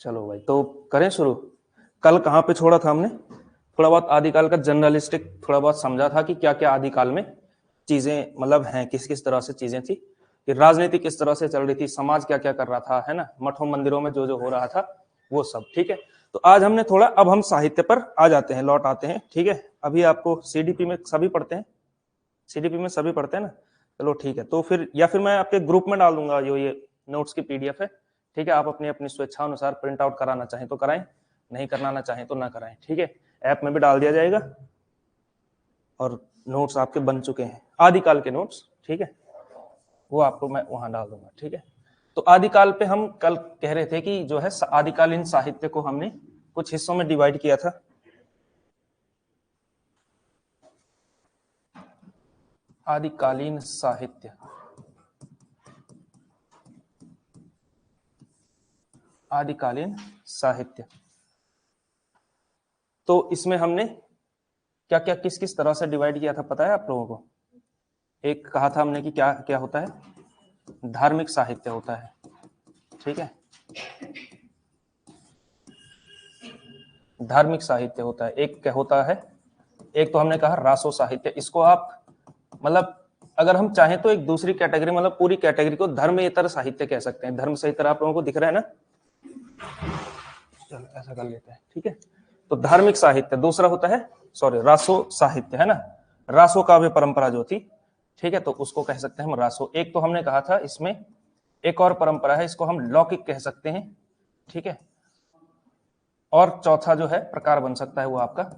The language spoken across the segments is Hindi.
चलो भाई, तो करें शुरू। कल कहाँ पे छोड़ा था हमने? थोड़ा बहुत आदिकाल का जर्नलिस्टिक थोड़ा बहुत समझा था कि क्या क्या आदिकाल में चीजें मतलब हैं, किस किस तरह से चीजें थी, कि राजनीति किस तरह से चल रही थी, समाज क्या क्या कर रहा था, है ना, मठों मंदिरों में जो जो हो रहा था वो सब। ठीक है, तो आज हमने थोड़ा, अब हम साहित्य पर आ जाते हैं, लौट आते हैं। ठीक है, अभी आपको सीडीपी में सभी पढ़ते हैं, सीडीपी में सभी पढ़ते हैं ना? चलो ठीक है, तो फिर या फिर मैं आपके ग्रुप में डाल दूंगा जो ये नोट्स की पीडीएफ है। ठीक है, आप अपनी अपनी स्वेच्छा अनुसार प्रिंट आउट कराना चाहें तो कराएं, नहीं कराना चाहें तो ना कराएं। ठीक है, ऐप में भी डाल दिया जाएगा और नोट्स आपके बन चुके हैं, आदिकाल के नोट्स। ठीक है, वो आपको मैं वहां डाल दूंगा। ठीक है, तो आदिकाल पे हम कल कह रहे थे कि जो है आदिकालीन साहित्य को हमने कुछ हिस्सों में डिवाइड किया था। आदिकालीन साहित्य, आदिकालीन साहित्य, तो इसमें हमने क्या क्या किस किस तरह से डिवाइड किया था पता है आप लोगों को? एक कहा था हमने कि क्या क्या होता है, धार्मिक साहित्य होता है। ठीक है, धार्मिक साहित्य होता है, एक क्या होता है, एक तो हमने कहा रासो साहित्य। इसको आप मतलब अगर हम चाहें तो एक दूसरी कैटेगरी, मतलब पूरी कैटेगरी को धर्मेतर साहित्य कह सकते हैं। धर्म साहित्य आप लोगों को दिख रहा है ना? चलो ऐसा कर लेते हैं। ठीक है, तो धार्मिक साहित्य दूसरा होता है, सॉरी, रासो साहित्य, है ना, रासो काव्य परंपरा जो थी। ठीक है, तो उसको कह सकते हैं हम रासो। एक तो हमने कहा था इसमें एक और परंपरा है, इसको हम लौकिक कह सकते हैं। ठीक है, और चौथा जो है प्रकार बन सकता है वो आपका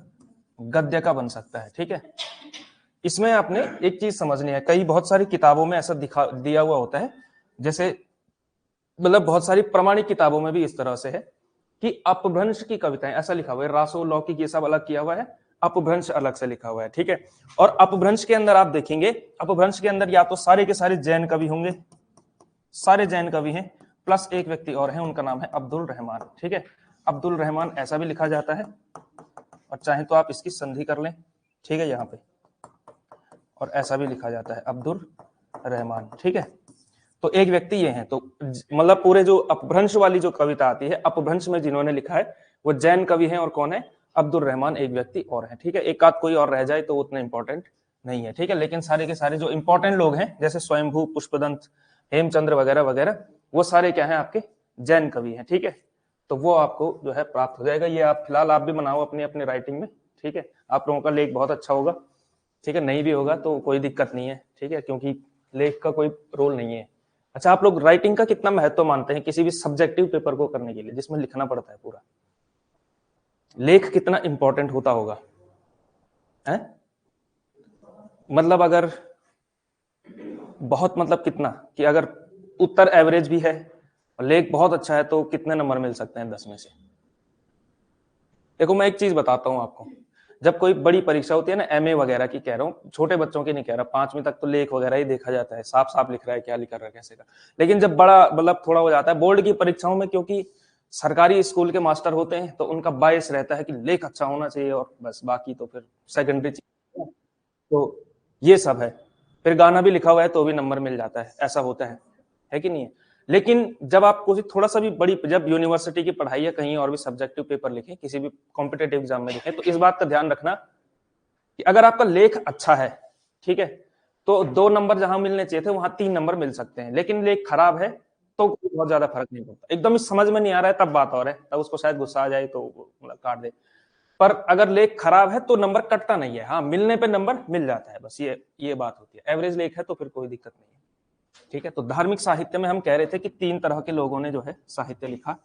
गद्य का बन सकता है। ठीक है, इसमें आपने एक चीज समझनी है, कई बहुत सारी किताबों में ऐसा दिखा दिया हुआ होता है, जैसे मतलब बहुत सारी प्रमाणिक किताबों में भी इस तरह से है कि अपभ्रंश की कविताएं, ऐसा लिखा हुआ है, रासो लौकिक ये सब अलग किया हुआ है, अपभ्रंश अलग से लिखा हुआ है। ठीक है, और अपभ्रंश के अंदर आप देखेंगे, अपभ्रंश के अंदर या तो सारे के सारे जैन कवि होंगे, सारे जैन कवि हैं, प्लस एक व्यक्ति और है, उनका नाम है अब्दुल रहमान। ठीक है, अब्दुल रहमान ऐसा भी लिखा जाता है, और चाहे तो आप इसकी संधि कर लें। ठीक है, यहाँ पे और ऐसा भी लिखा जाता है अब्दुल रहमान। ठीक है, तो एक व्यक्ति ये हैं, तो मतलब पूरे जो अपभ्रंश वाली जो कविता आती है, अपभ्रंश में जिन्होंने लिखा है वो जैन कवि हैं, और कौन है? अब्दुल रहमान, एक व्यक्ति और है। ठीक है, एक आध कोई और रह जाए तो उतना इंपॉर्टेंट नहीं है। ठीक है, लेकिन सारे के सारे जो इंपॉर्टेंट लोग हैं, जैसे स्वयंभू, पुष्पदंत, हेमचंद्र वगैरह वगैरह, वो सारे क्या है आपके जैन कवि हैं। ठीक है, तो वो आपको जो है प्राप्त हो जाएगा। ये आप फिलहाल आप भी बनाओ अपनी अपनी राइटिंग में। ठीक है, आप लोगों का लेख बहुत अच्छा होगा। ठीक है, नहीं भी होगा तो कोई दिक्कत नहीं है। ठीक है, क्योंकि लेख का कोई रोल नहीं है। अच्छा, आप लोग राइटिंग का कितना महत्व मानते हैं किसी भी सब्जेक्टिव पेपर को करने के लिए, जिसमें लिखना पड़ता है पूरा? लेख कितना इंपॉर्टेंट होता होगा है? मतलब अगर बहुत, मतलब कितना, कि अगर उत्तर एवरेज भी है और लेख बहुत अच्छा है तो कितने नंबर मिल सकते हैं 10 में से? देखो मैं एक चीज बताता हूं आपको, जब कोई बड़ी परीक्षा होती है ना, एमए वगैरह की कह रहा हूँ, छोटे बच्चों की नहीं कह रहा, 5वीं तक तो लेख वगैरह ही देखा जाता है, साफ साफ लिख रहा है, क्या लिख रहा है, कैसे का। लेकिन जब बड़ा मतलब थोड़ा हो जाता है बोर्ड की परीक्षाओं में, क्योंकि सरकारी स्कूल के मास्टर होते हैं तो उनका बायस रहता है कि लेख अच्छा होना चाहिए, और बस बाकी तो फिर सेकेंडरी चीज। तो ये सब है, फिर गाना भी लिखा हुआ है तो भी नंबर मिल जाता है, ऐसा होता है कि नहीं है? लेकिन जब आप कोई थोड़ा सा भी बड़ी, जब यूनिवर्सिटी की पढ़ाई या कहीं और भी सब्जेक्टिव पेपर लिखें, किसी भी कॉम्पिटेटिव एग्जाम में लिखें, तो इस बात का ध्यान रखना कि अगर आपका लेख अच्छा है, ठीक है, तो 2 नंबर जहां मिलने चाहिए थे वहां 3 नंबर मिल सकते हैं। लेकिन लेख खराब है तो बहुत ज्यादा फर्क नहीं पड़ता। एकदम ही समझ में नहीं आ रहा है तब बात और है, तब उसको शायद गुस्सा आ जाए तो मतलब काट दे। पर अगर लेख खराब है तो नंबर कटता नहीं है, हाँ, मिलने पे नंबर मिल जाता है, बस ये बात होती है। एवरेज लेख है तो फिर कोई दिक्कत नहीं है। ठीक है, तो धार्मिक साहित्य में हम कह रहे थे कि 3 तरह के लोगों ने जो है साहित्य लिखा।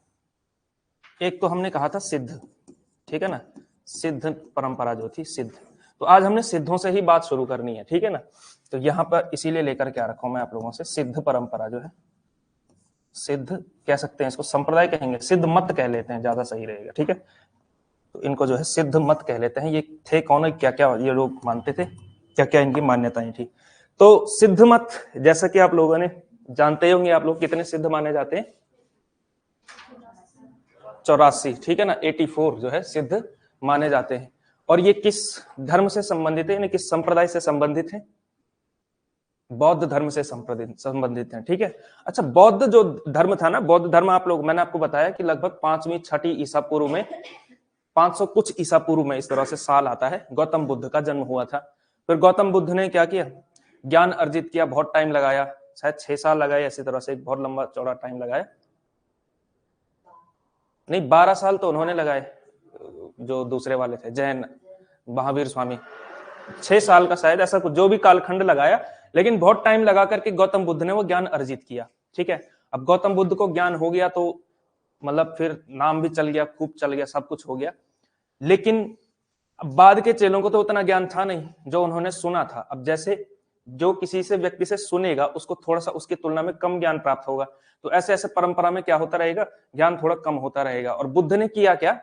एक तो हमने कहा था सिद्ध, ठीक है ना, सिद्ध परंपरा जो थी, सिद्ध। तो आज हमने सिद्धों से ही बात शुरू करनी है, ठीक है ना। तो यहां पर इसीलिए लेकर क्या रखा हूं मैं आप लोगों से, सिद्ध परंपरा जो है, सिद्ध कह सकते हैं इसको, संप्रदाय कहेंगे, सिद्ध मत कह लेते हैं, ज्यादा सही रहेगा। ठीक है, तो इनको जो है सिद्ध मत कह लेते हैं। ये थे कौन, क्या क्या ये लोग मानते थे, क्या क्या इनकी मान्यताएं थी। तो सिद्ध मत, जैसा कि आप लोगों ने जानते होंगे, आप लोग कितने सिद्ध माने जाते हैं? 84, ठीक है ना, 84 जो है सिद्ध माने जाते हैं। और ये किस धर्म से संबंधित है, यानी किस संप्रदाय से संबंधित है? बौद्ध धर्म से संबंधित हैं। ठीक है, अच्छा बौद्ध जो धर्म था ना, बौद्ध धर्म आप लोग, मैंने आपको बताया कि लगभग 5वीं-6ठी ईसा पूर्व में, 500 कुछ ईसा पूर्व में इस तरह से साल आता है, गौतम बुद्ध का जन्म हुआ था। फिर गौतम बुद्ध ने क्या किया, ज्ञान अर्जित किया, बहुत टाइम लगाया, शायद 6 साल लगाए, इसी तरह से एक बहुत लंबा चौड़ा टाइम लगाया, नहीं 12 साल तो उन्होंने लगाए, जो दूसरे वाले थे जैन महावीर स्वामी, 6 साल का शायद ऐसा कुछ, जो भी कालखंड लगाया, लेकिन बहुत टाइम लगा करके गौतम बुद्ध ने वो ज्ञान अर्जित किया। ठीक है, अब गौतम बुद्ध को ज्ञान हो गया तो मतलब फिर नाम भी चल गया, खूब चल गया, सब कुछ हो गया, लेकिन बाद के चेलों को तो उतना ज्ञान था नहीं जो उन्होंने सुना था। अब जैसे जो किसी से व्यक्ति से सुनेगा उसको थोड़ा सा उसकी तुलना में कम ज्ञान प्राप्त होगा, तो ऐसे ऐसे परंपरा में क्या होता रहेगा, ज्ञान थोड़ा कम होता रहेगा। और बुद्ध ने किया क्या,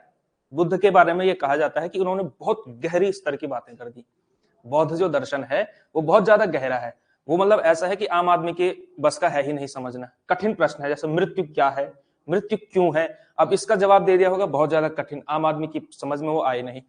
बुद्ध के बारे में ये कहा जाता है कि उन्होंने बहुत गहरी स्तर की बातें कर दी। बौद्ध जो दर्शन है वो बहुत ज्यादा गहरा है, वो मतलब ऐसा है कि आम आदमी के बस का है ही नहीं समझना। कठिन प्रश्न है, जैसे मृत्यु क्या है, मृत्यु क्यों है, अब इसका जवाब दे दिया होगा बहुत ज्यादा कठिन, आम आदमी की समझ में वो आए नहीं।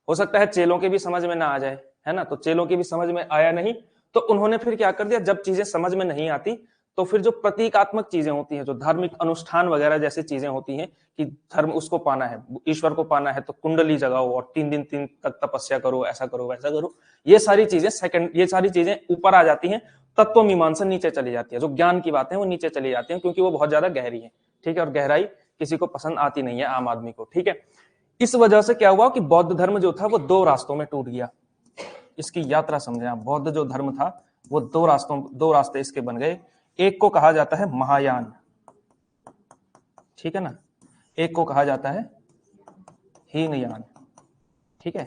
हो सकता है चेलों के भी समझ में ना आ जाए, है ना, तो चेलों के भी समझ में आया नहीं, तो उन्होंने फिर क्या कर दिया, जब चीजें समझ में नहीं आती तो फिर जो प्रतीकात्मक चीजें होती हैं, जो धार्मिक अनुष्ठान वगैरह जैसी चीजें होती हैं कि धर्म उसको पाना है, ईश्वर को पाना है, तो कुंडली जगाओ और 3 दिन 3 तक तपस्या करो, ऐसा करो वैसा करो, ये सारी चीजें सेकंड, ये सारी चीजें ऊपर आ जाती हैं, तत्व मीमांसा नीचे चली जाती है, जो ज्ञान की बातें वो नीचे चली जाती हैं क्योंकि वो बहुत ज्यादा गहरी है। ठीक है, और गहराई किसी को पसंद आती नहीं है, आम आदमी को। ठीक है, इस वजह से क्या हुआ कि बौद्ध धर्म जो था वो 2 रास्तों में टूट गया। इसकी यात्रा समझे आप, बौद्ध जो धर्म था वो 2 रास्ते इसके बन गए। एक को कहा जाता है महायान, ठीक है ना, एक को कहा जाता है हीनयान। ठीक है,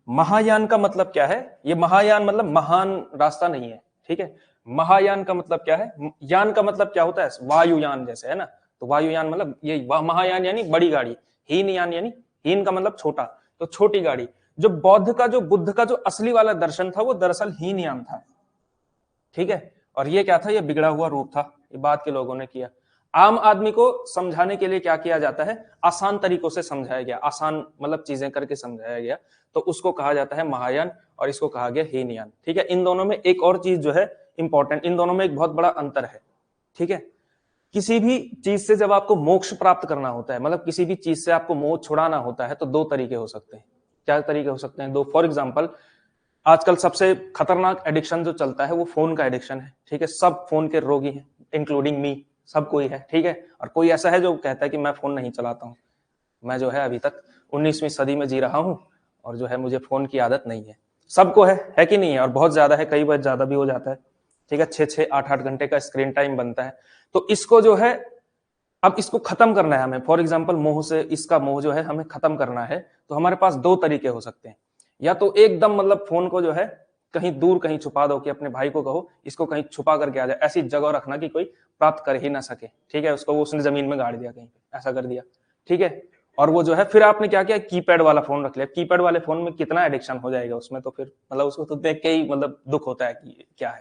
महायान का मतलब क्या है, ये महायान मतलब महान रास्ता नहीं है। ठीक है, महायान का मतलब क्या है, यान का मतलब क्या होता है, वायुयान जैसे, है ना, तो वायुयान मतलब ये महायान यानी बड़ी गाड़ी, हीनयान यानी, हीन का मतलब छोटा, तो छोटी गाड़ी। जो बौद्ध का, जो बुद्ध का जो असली वाला दर्शन था वो दरअसल हीनयान था। ठीक है, और ये क्या था, ये बिगड़ा हुआ रूप था, ये बाद के लोगों ने किया। आम आदमी को समझाने के लिए क्या किया जाता है, आसान तरीकों से समझाया गया, आसान मतलब चीजें करके समझाया गया, तो उसको कहा जाता है महायान और इसको कहा गया हीनयान। ठीक है, इन दोनों में एक और चीज जो है इंपॉर्टेंट, इन दोनों में एक बहुत बड़ा अंतर है। ठीक है, किसी भी चीज से जब आपको मोक्ष प्राप्त करना होता है, मतलब किसी भी चीज से आपको मोह छुड़ाना होता है, तो 2 तरीके हो सकते हैं। क्या तरीके हो सकते हैं, 2। फॉर एग्जाम्पल, आजकल सबसे खतरनाक एडिक्शन जो चलता है वो फोन का एडिक्शन है। ठीक है, सब फोन के रोगी हैं, इंक्लूडिंग मी, सब कोई है। ठीक है, और कोई ऐसा है जो कहता है कि मैं फोन नहीं चलाता हूं, मैं जो है अभी तक 19वीं सदी में जी रहा हूं और जो है मुझे फोन की आदत नहीं है। सबको है कि नहीं है, और बहुत ज्यादा है, कई बार ज्यादा भी हो जाता है। ठीक है, 6-6, 8-8 घंटे का स्क्रीन टाइम बनता है। तो इसको जो है, अब इसको खत्म करना है हमें, फॉर एग्जाम्पल मोह से, इसका मोह जो है हमें खत्म करना है, तो हमारे पास 2 तरीके हो सकते हैं। या तो एकदम मतलब फोन को जो है कहीं दूर कहीं छुपा दो, कि अपने भाई को कहो इसको कहीं छुपा करके आ जाए, ऐसी जगह रखना कि कोई प्राप्त कर ही ना सके। ठीक है, उसको वो उसने जमीन में गाड़ दिया कहीं पे, ऐसा कर दिया। ठीक है, और वो जो है फिर आपने क्या किया, कीपैड वाला फोन रख लिया। कीपैड वाले फोन में कितना एडिक्शन हो जाएगा उसमें, तो फिर मतलब उसको तो देख के ही मतलब दुख होता है कि क्या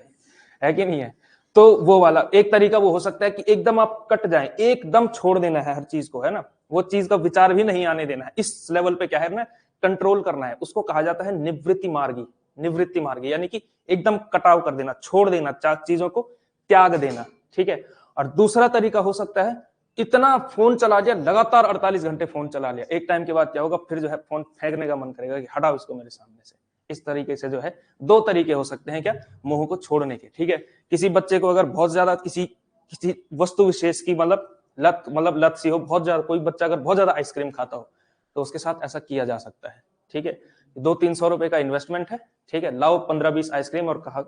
है कि नहीं है। तो वो वाला एक तरीका वो हो सकता है कि एकदम आप कट जाएं, एकदम छोड़ देना है हर चीज को, है ना, वो चीज का विचार भी नहीं आने देना है, इस लेवल पे क्या है ना, कंट्रोल करना है। उसको कहा जाता है निवृत्ति मार्गी, निवृत्ति मार्गी यानी कि एकदम कटाव कर देना, छोड़ देना, चीजों को त्याग देना। ठीक है, और दूसरा तरीका हो सकता है इतना फोन चला लिया, लगातार 48 घंटे फोन चला लिया, एक टाइम के बाद क्या होगा, फिर जो है फोन फेंकने का मन करेगा कि हटाओ इसको मेरे सामने से। इस तरीके से जो है 2 तरीके हो सकते हैं क्या, मोह को छोड़ने के। ठीक है, किसी बच्चे को अगर बहुत ज्यादा किसी किसी वस्तु विशेष की मतलब लत सी हो, बहुत ज्यादा, कोई बच्चा अगर बहुत ज्यादा आइसक्रीम खाता हो तो उसके साथ ऐसा किया जा सकता है। ठीक है, 200-300 रुपए का इन्वेस्टमेंट है। ठीक है, लाओ 15-20 आइसक्रीम और कहा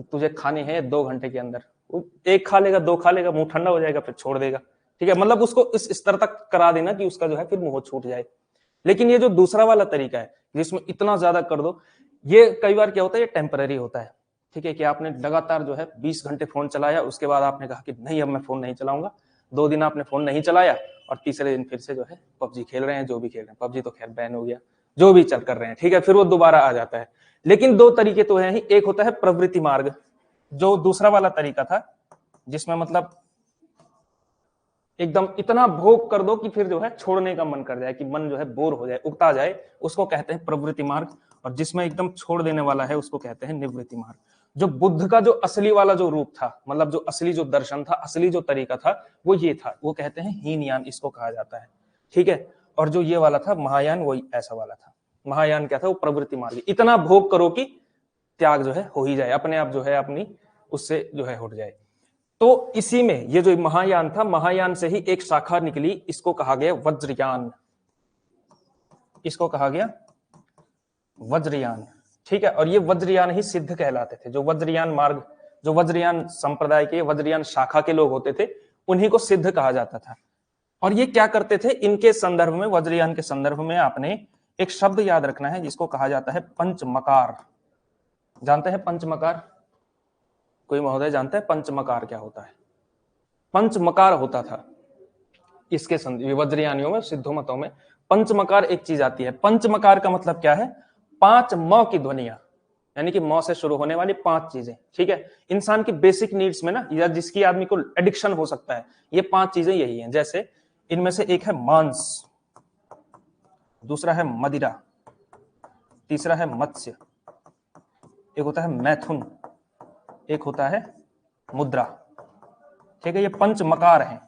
तुझे खाने हैं 2 घंटे के अंदर, एक खा लेगा, 2 खा लेगा, मुंह ठंडा हो जाएगा, फिर छोड़ देगा। ठीक है, मतलब उसको इस स्तर तक करा देना कि उसका जो है फिर मुंह छूट जाए। लेकिन ये जो दूसरा वाला तरीका है जिसमें इतना ज्यादा कर दो, ये कई बार क्या होता है, ये टेम्पररी होता है। ठीक है, कि आपने लगातार जो है 20 घंटे फोन चलाया, उसके बाद आपने कहा कि नहीं अब मैं फोन नहीं चलाऊंगा, 2 दिन आपने फोन नहीं चलाया और तीसरे दिन फिर से जो है पबजी खेल रहे हैं, जो भी खेल रहे हैं, पबजी तो खैर बैन हो गया, जो भी चल कर रहे हैं। ठीक है, फिर वो दोबारा आ जाता है। लेकिन 2 तरीके तो है ही, एक होता है प्रवृत्ति मार्ग, जो दूसरा वाला तरीका था जिसमें मतलब एकदम इतना भोग कर दो कि फिर जो है छोड़ने का मन कर जाए, कि मन जो है बोर हो जाए, उगता जाए, उसको कहते हैं प्रवृत्ति मार्ग। और जिसमें एकदम छोड़ देने वाला है उसको कहते हैं निवृत्ति मार्ग। जो बुद्ध का जो असली वाला जो रूप था, मतलब जो असली जो दर्शन था, असली जो तरीका था, वो ये था, वो कहते हैं हीनयान, इसको कहा जाता है, ठीक है। और जो ये वाला था महायान, वही ऐसा वाला था। महायान क्या था, वो प्रवृत्ति मार्ग, इतना भोग करो कि त्याग जो है हो ही जाए, अपने आप जो है अपनी उससे जो है हट जाए। तो इसी में ये जो महायान था, महायान से ही एक शाखा निकली, इसको कहा गया वज्रयान, इसको कहा गया वज्रयान, ठीक है। और ये वज्रयान ही सिद्ध कहलाते थे। जो वज्रयान मार्ग, जो वज्रयान संप्रदाय के, वज्रयान शाखा के लोग होते थे, उन्हीं को सिद्ध कहा जाता था। और ये क्या करते थे, इनके संदर्भ में, वज्रयान के संदर्भ में आपने एक शब्द याद रखना है, जिसको कहा जाता है पंचमकार। जानते हैं पंचमकार? कोई महोदय जानता है पंचमकार क्या होता है? पंचमकार होता था इसके वज्रयानियों में, सिद्धों मतों में पंचमकार एक चीज आती है। पंचमकार का मतलब क्या है? 5 म की ध्वनियां, यानी कि म से शुरू होने वाली 5 चीजें, ठीक है। इंसान की बेसिक नीड्स में ना, या जिसकी आदमी को एडिक्शन हो सकता है, ये 5 चीजें यही हैं। जैसे इनमें से एक है मांस, दूसरा है मदिरा, तीसरा है मत्स्य, एक होता है मैथुन, एक होता है मुद्रा, ठीक है। ये पंचमकार हैं,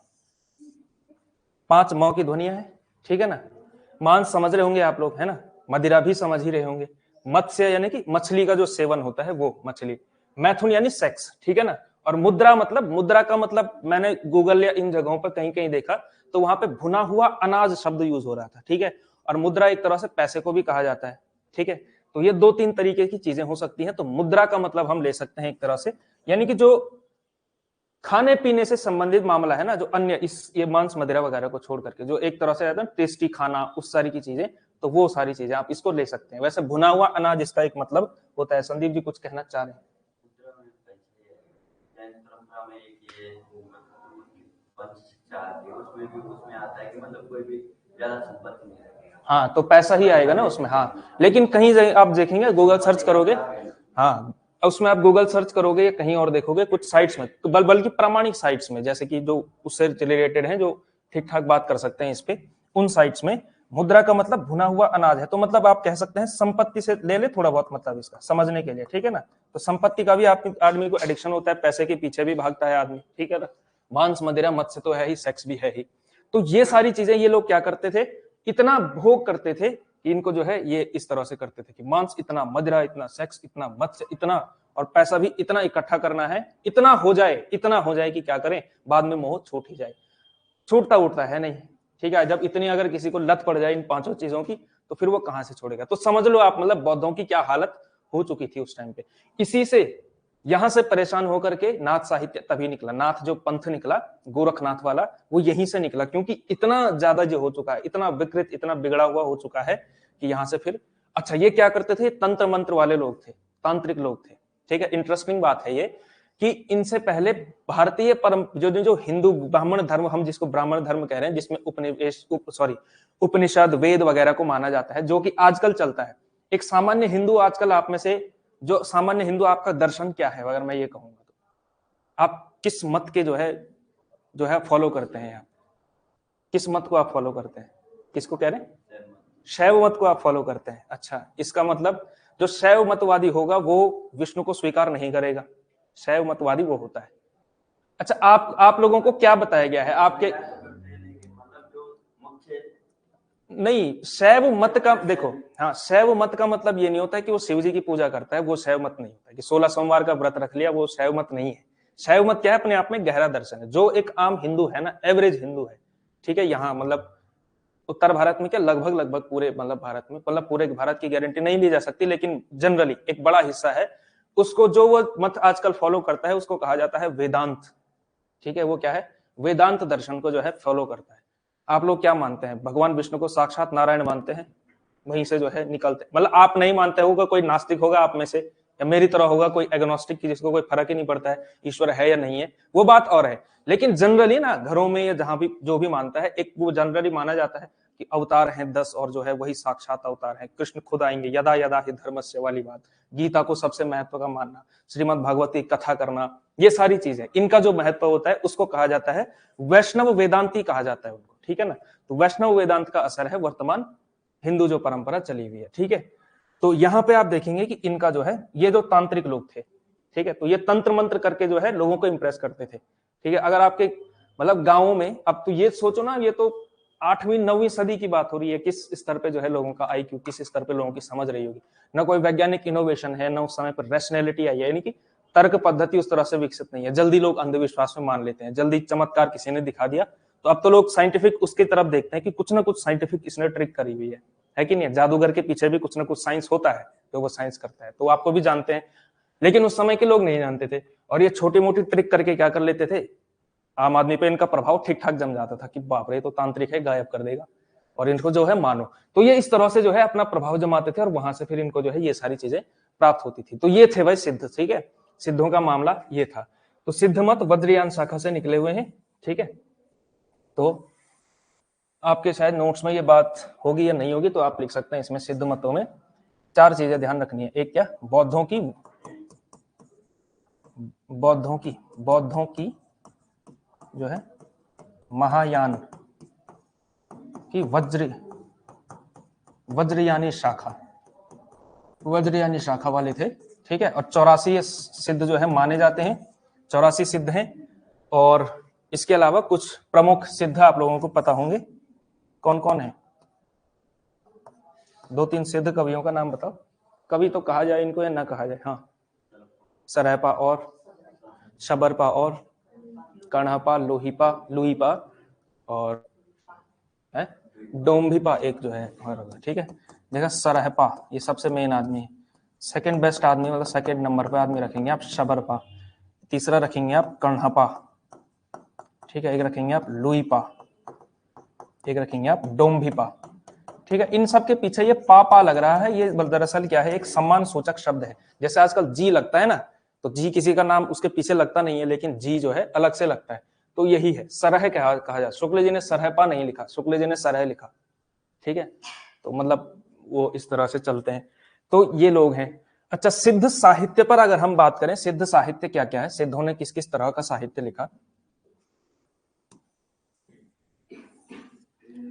5 म की ध्वनियां हैं, ठीक है ना। मांस समझ रहे होंगे आप लोग, है ना। मदिरा भी समझ ही रहे होंगे। मत्स्य यानी कि मछली का जो सेवन होता है वो मछली। मैथुन यानी सेक्स, ठीक है ना। और मुद्रा मतलब, मुद्रा का मतलब मैंने गूगल या इन जगहों पर कहीं कहीं देखा तो वहां पे भुना हुआ अनाज शब्द यूज हो रहा था, ठीक है। और मुद्रा एक तरह से पैसे को भी कहा जाता है, ठीक है। तो ये 2-3 तरीके की चीजें हो सकती हैं। तो मुद्रा का मतलब हम ले सकते हैं एक तरह से, यानी कि जो खाने पीने से संबंधित मामला है ना, जो अन्य इस ये मांस मदिरा वगैरह को छोड़ करके जो एक तरह से आता है टेस्टी खाना, उस सारी की चीजें, तो वो सारी चीजें आप इसको ले सकते हैं। वैसे भुना हुआ अनाज इसका एक मतलब होता है। संदीप जी कुछ कहना चाह रहे हैं? हाँ, तो पैसा ही आएगा ना उसमें, हाँ। लेकिन कहीं आप देखेंगे, गूगल सर्च करोगे, हाँ, उसमें आप गूगल सर्च करोगे या कहीं और देखोगे कुछ साइट्स में, तो बल्कि प्रामाणिक साइट्स में, जैसे कि जो उससे रिलेटेड हैं, जो ठीक ठाक बात कर सकते हैं इस पे, उन साइट्स में मुद्रा का मतलब भुना हुआ अनाज है। तो मतलब आप कह सकते हैं संपत्ति से ले ले थोड़ा बहुत, मतलब इसका समझने के लिए, ठीक है ना। तो संपत्ति का भी आदमी को एडिक्शन होता है, पैसे के पीछे भी भागता है आदमी, ठीक है ना। मांस मदिरा मत्स्य तो है ही, सेक्स भी है ही। तो ये सारी चीजें ये लोग क्या करते थे, इतना भोग करते थे कि इनको जो है ये इस तरह से करते थे कि मांस इतना, मदिरा इतना, सेक्स इतना, मत्स्य इतना, और पैसा भी इतना इकट्ठा करना है, इतना हो जाए कि क्या करें, बाद में मोह छूट ही जाए। छूटता उठता है नहीं, ठीक है। जब इतनी अगर किसी को लत पड़ जाए इन 5 चीजों की, तो फिर वो कहां से छोड़ेगा। तो समझ लो आप, मतलब बौद्धों की क्या हालत हो चुकी थी उस टाइम पे। इसी से, यहां से परेशान होकर के नाथ साहित्य तभी निकला। नाथ जो पंथ निकला गोरखनाथ वाला, वो यहीं से निकला, क्योंकि इतना ज्यादा जो हो चुका है, इतना विकृत, इतना बिगड़ा हुआ हो चुका है कि यहां से फिर, अच्छा ये क्या करते थे, तंत्र मंत्र वाले लोग थे, तांत्रिक लोग थे, ठीक है। इंटरेस्टिंग बात है ये कि इनसे पहले भारतीय परम जो हिंदू ब्राह्मण धर्म, हम जिसको ब्राह्मण धर्म कह रहे हैं, जिसमें उपनिषद वेद वगैरह को माना जाता है, जो कि आजकल चलता है। एक सामान्य हिंदू, आजकल आप में से जो सामान्य हिंदू, आपका दर्शन क्या है अगर मैं ये कहूंगा तो? आप किस मत के जो है फॉलो करते हैं? आप किस मत को आप फॉलो करते हैं? किसको कह रहे हैं? शैव मत को आप फॉलो करते हैं। अच्छा, इसका मतलब जो शैव मतवादी होगा वो विष्णु को स्वीकार नहीं करेगा, शैव मतवादी वो होता है। अच्छा, आप लोगों को क्या बताया गया है आपके? नहीं, शैव मत का देखो, हाँ, शैव मत का मतलब ये नहीं होता है कि वो शिव जी की पूजा करता है, वो शैव मत नहीं होता है कि 16 सोमवार का व्रत रख लिया, वो शैव मत नहीं है। शैव मत क्या है? अपने आप में गहरा दर्शन है, जो एक आम हिंदू है ना, एवरेज हिंदू है, ठीक है। यहाँ मतलब उत्तर भारत में क्या, लगभग पूरे, मतलब भारत में, मतलब पूरे भारत की गारंटी नहीं दी जा सकती, लेकिन जनरली एक बड़ा हिस्सा है उसको, जो वो मत आजकल फॉलो करता है, उसको कहा जाता है वेदांत, ठीक है। वो क्या है? वेदांत दर्शन को जो है फॉलो करता है। आप लोग क्या मानते हैं? भगवान विष्णु को साक्षात नारायण मानते हैं? वहीं से जो है निकलते, मतलब आप नहीं मानते होगा, कोई नास्तिक होगा आप में से, या मेरी तरह होगा कोई एग्नोस्टिक की, जिसको कोई फर्क ही नहीं पड़ता है ईश्वर है या नहीं है, वो बात और है। लेकिन जनरली ना, घरों में या जहां भी जो भी मानता है, एक वो जनरली माना जाता है कि अवतार हैं 10, और जो है वही साक्षात अवतार है, कृष्ण खुद आएंगे, यदा यदा ही धर्मस्य वाली बात, गीता को सबसे महत्व का मानना, श्रीमद् भागवती कथा करना, ये सारी चीजें, इनका जो महत्व होता है उसको कहा जाता है वैष्णव वेदांती कहा जाता है उनको, ठीक है ना। तो वैष्णव वेदांत का असर है वर्तमान हिंदू जो परंपरा चली हुई है, ठीक है। तो यहां पे आप देखेंगे कि इनका जो है, ये जो तांत्रिक लोग थे, ठीक है। तो ये तंत्र मंत्र करके जो है लोगों को इंप्रेस करते थे, ठीक है। अगर आपके मतलब गांवों में, अब तो ये सोचो ना, ये तो 8वीं 9वीं सदी की बात हो रही है, किस स्तर पे जो है लोगों का आईक्यू, किस स्तर पे लोगों की समझ रही होगी। ना कोई वैज्ञानिक इनोवेशन है, ना उस समय पर रैशनैलिटी आई है, यानी कि तर्क पद्धति उस तरह से विकसित नहीं है। जल्दी लोग अंधविश्वास में मान लेते हैं, जल्दी चमत्कार किसी ने दिखा दिया तो अब तो लोग साइंटिफिक उसकी तरफ देखते हैं कि कुछ ना कुछ साइंटिफिक इसने ट्रिक करी हुई है कि नहीं। जादूगर के पीछे भी कुछ ना कुछ साइंस होता है, तो वो साइंस करता है, तो आपको भी जानते हैं। लेकिन उस समय के लोग नहीं जानते थे, और ये छोटी मोटी ट्रिक करके क्या कर लेते थे, आम आदमी पे इनका प्रभाव ठीक ठाक जम जाता था कि बाप रे तो तांत्रिक है, गायब कर देगा, और इनको जो है मानो। तो ये इस तरह से जो है अपना प्रभाव जमाते थे, और वहां से फिर इनको जो है ये सारी चीजें प्राप्त होती थी। तो ये थे भाई सिद्ध, ठीक है। सिद्धों का मामला ये था। तो सिद्ध मत वज्रयान शाखा से निकले हुए हैं, ठीक है। तो आपके शायद नोट्स में ये बात होगी या नहीं होगी, तो आप लिख सकते हैं इसमें सिद्ध मतों में 4 चीजें ध्यान रखनी है। एक क्या, बौद्धों की जो है महायान की वज्रयानी शाखा वाले थे, ठीक है। और 84 सिद्ध जो है माने जाते हैं, 84 सिद्ध हैं। और इसके अलावा कुछ प्रमुख सिद्ध आप लोगों को पता होंगे, कौन कौन है? 2-3 सिद्ध कवियों का नाम बताओ। कवि तो कहा जाए इनको या ना कहा जाए? हाँ, सरहपा और शबरपा और कणहपा, लुहीपा और डोम्भिपा एक जो है, ठीक है। देखा, सरहपा ये सबसे मेन आदमी है, सेकंड बेस्ट आदमी, मतलब सेकंड नंबर पे आदमी रखेंगे आप शबरपा, तीसरा रखेंगे आप कणहपा, ठीक है। एक रखेंगे आप लुहीपा, एक रखेंगे आप डोम्भिपा, ठीक है। इन सब के पीछे ये पापा लग रहा है, ये दरअसल क्या है, एक सम्मान सूचक शब्द है। जैसे आजकल जी लगता है ना, तो जी किसी का नाम उसके पीछे लगता नहीं है, लेकिन जी जो है अलग से लगता है, तो यही है। सरह कहा जाए, शुक्ल जी ने सरहपा नहीं लिखा, शुक्ल जी ने सरह लिखा, ठीक है। तो मतलब वो इस तरह से चलते हैं। तो ये लोग हैं। अच्छा, सिद्ध साहित्य पर अगर हम बात करें, सिद्ध साहित्य क्या क्या है, सिद्धों ने किस किस तरह का साहित्य लिखा।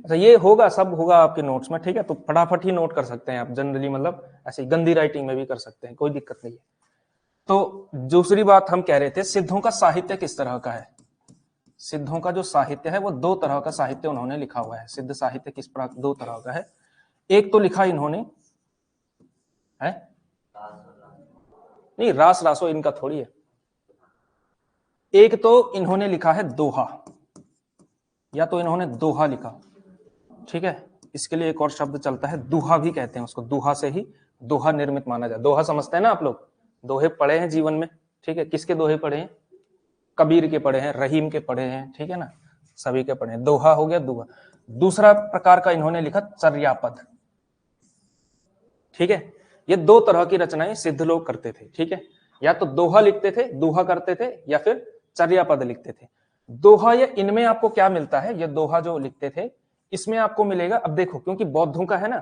अच्छा, ये होगा, सब होगा आपके नोट्स में, ठीक है। तो फटाफट ही नोट कर सकते हैं आप, जनरली मतलब ऐसे गंदी राइटिंग में भी कर सकते हैं, कोई दिक्कत नहीं है। तो दूसरी बात हम कह रहे थे, सिद्धों का साहित्य किस तरह का है। सिद्धों का जो साहित्य है वो 2 तरह का साहित्य उन्होंने लिखा हुआ है। सिद्ध साहित्य किस प्रकार 2 तरह का है। एक तो लिखा इन्होंने है, नहीं रास रासो इनका थोड़ी है। एक तो इन्होंने लिखा है दोहा, या तो इन्होंने दोहा लिखा, ठीक है। इसके लिए एक और शब्द चलता है, दुहा भी कहते हैं उसको, दुहा से ही दोहा निर्मित माना जाए। दोहा समझते हैं ना आप लोग, दोहे पढ़े हैं जीवन में, ठीक है। किसके दोहे पढ़े हैं? कबीर के पढ़े हैं, रहीम के पढ़े हैं, ठीक है ना, सभी के पढ़े हैं। दोहा हो गया दोहा। दूसरा प्रकार का इन्होंने लिखा चर्यापद, ठीक है। ये 2 तरह की रचनाएं सिद्ध लोग करते थे, ठीक है। या तो दोहा लिखते थे, दोहा करते थे, या फिर चर्यापद लिखते थे। दोहा, ये इनमें आपको क्या मिलता है, ये दोहा जो लिखते थे इसमें आपको मिलेगा, अब देखो क्योंकि बौद्धों का है ना,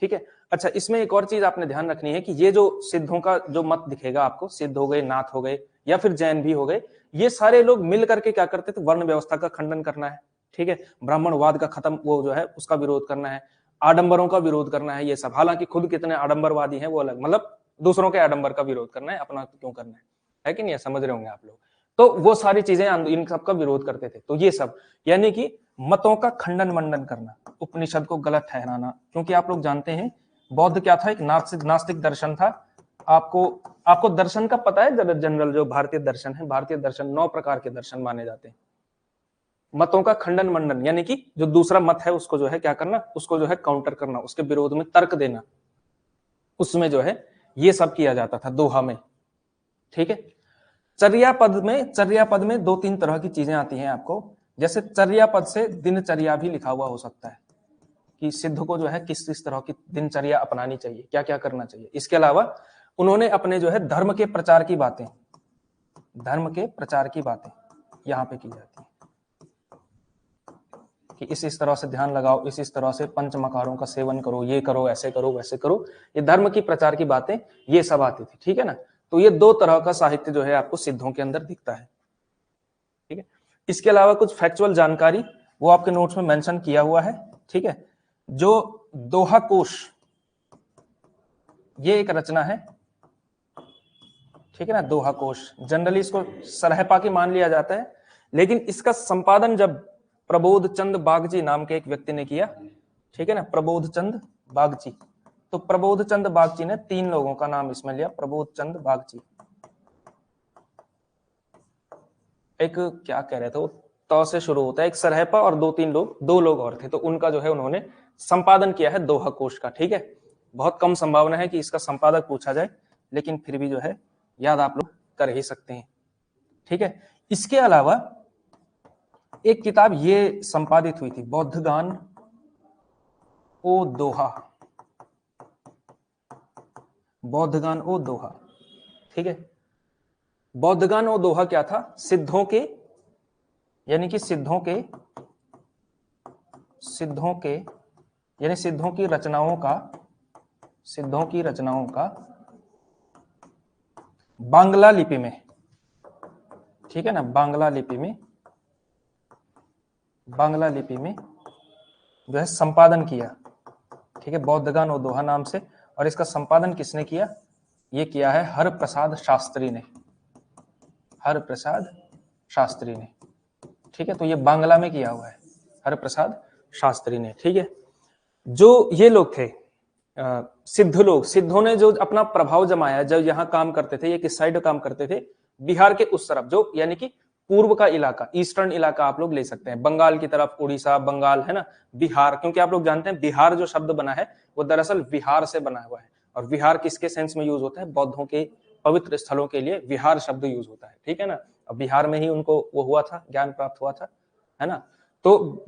ठीक है। अच्छा, इसमें एक और चीज आपने ध्यान रखनी है कि ये जो सिद्धों का जो मत दिखेगा आपको, सिद्ध हो गए, नाथ हो गए, या फिर जैन भी हो गए, ये सारे लोग मिल करके क्या करते थे, वर्ण व्यवस्था का खंडन करना है, ठीक है। ब्राह्मणवाद का खत्म, वो जो है उसका विरोध करना है, आडंबरों का विरोध करना है, ये सब। हालांकि खुद कितने आडंबरवादी हैं वो अलग, मतलब दूसरों के आडंबर का विरोध करना है, अपना क्यों करना है कि नहीं, समझ रहे होंगे आप लोग। तो वो सारी चीजें इन सब का विरोध करते थे। तो ये सब यानी कि मतों का खंडन मंडन करना, उपनिषद को गलत ठहराना, क्योंकि आप लोग जानते हैं बौद्ध क्या था, एक नास्तिक दर्शन था। आपको दर्शन का पता है जनरल, जो भारतीय दर्शन है, भारतीय दर्शन 9 प्रकार के दर्शन माने जाते हैं। मतों का खंडन मंडन यानी कि जो दूसरा मत है उसको जो है क्या करना, उसको जो है काउंटर करना, उसके विरोध में तर्क देना, उसमें जो है ये सब किया जाता था दोहा में, ठीक है। चर्यापद में 2-3 तरह की चीजें आती हैं आपको। जैसे चर्यापद से दिनचर्या भी लिखा हुआ हो सकता है, कि सिद्ध को जो है किस किस तरह की दिनचर्या अपनानी चाहिए, क्या क्या करना चाहिए। इसके अलावा उन्होंने अपने जो है धर्म के प्रचार की बातें यहां पे की जाती है, कि इस तरह से ध्यान लगाओ, इस तरह से पंचमकारों का सेवन करो, ये करो, ऐसे करो, वैसे करो, ये धर्म की प्रचार की बातें ये सब आती थी, ठीक है ना। तो ये 2 तरह का साहित्य जो है आपको सिद्धों के अंदर दिखता है, ठीक है। इसके अलावा कुछ फैक्चुअल जानकारी वो आपके नोट्स में मेंशन किया हुआ है, ठीक है। जो दोहा कोश, ये एक रचना है, ठीक है ना, दोहा कोश। जनरली इसको सरहपा की मान लिया जाता है, लेकिन इसका संपादन जब प्रबोध चंद बागची नाम के एक व्यक्ति ने किया, ठीक है ना, प्रबोध चंद बागची। तो प्रबोध चंद बागची ने 3 लोगों का नाम इसमें लिया, प्रबोध चंद बागची। एक क्या कह रहे थे वो, तो से शुरू होता है, एक सरहपा और 2 लोग और थे, तो उनका जो है उन्होंने संपादन किया है दोहा कोश का। ठीक है, बहुत कम संभावना है कि इसका संपादक पूछा जाए, लेकिन फिर भी जो है याद आप लोग कर ही सकते हैं। ठीक है, इसके अलावा एक किताब ये संपादित हुई थी, बौद्धगान ओ दोहा, बौद्धगान ओ दोहा। ठीक है, बौद्धगान ओ दोहा क्या था, सिद्धों के, यानी कि सिद्धों की रचनाओं का बांग्ला लिपि में, ठीक है ना, बांग्ला लिपि में जो है संपादन किया। ठीक है, बौद्धगान ओ दोहा नाम से, और इसका संपादन किसने किया, ये किया है हरप्रसाद शास्त्री ने, हरप्रसाद शास्त्री ने। ठीक है, तो ये बांग्ला में किया हुआ है, हरप्रसाद शास्त्री ने। ठीक है, जो ये लोग थे सिद्ध लोग, सिद्धों ने जो अपना प्रभाव जमाया, जब यहाँ काम करते थे, ये किस साइड काम करते थे, बिहार के उस तरफ, जो यानी कि पूर्व का इलाका, ईस्टर्न इलाका आप लोग ले सकते हैं, बंगाल की तरफ, उड़ीसा, बंगाल, है ना, बिहार, क्योंकि आप लोग जानते हैं बिहार जो शब्द बना है वो दरअसल विहार से बना हुआ है, और विहार किसके सेंस में यूज होता है, बौद्धों के पवित्र स्थलों के लिए विहार शब्द यूज होता है। ठीक है ना, अब बिहार में ही उनको वो हुआ था, ज्ञान प्राप्त हुआ था, है ना, तो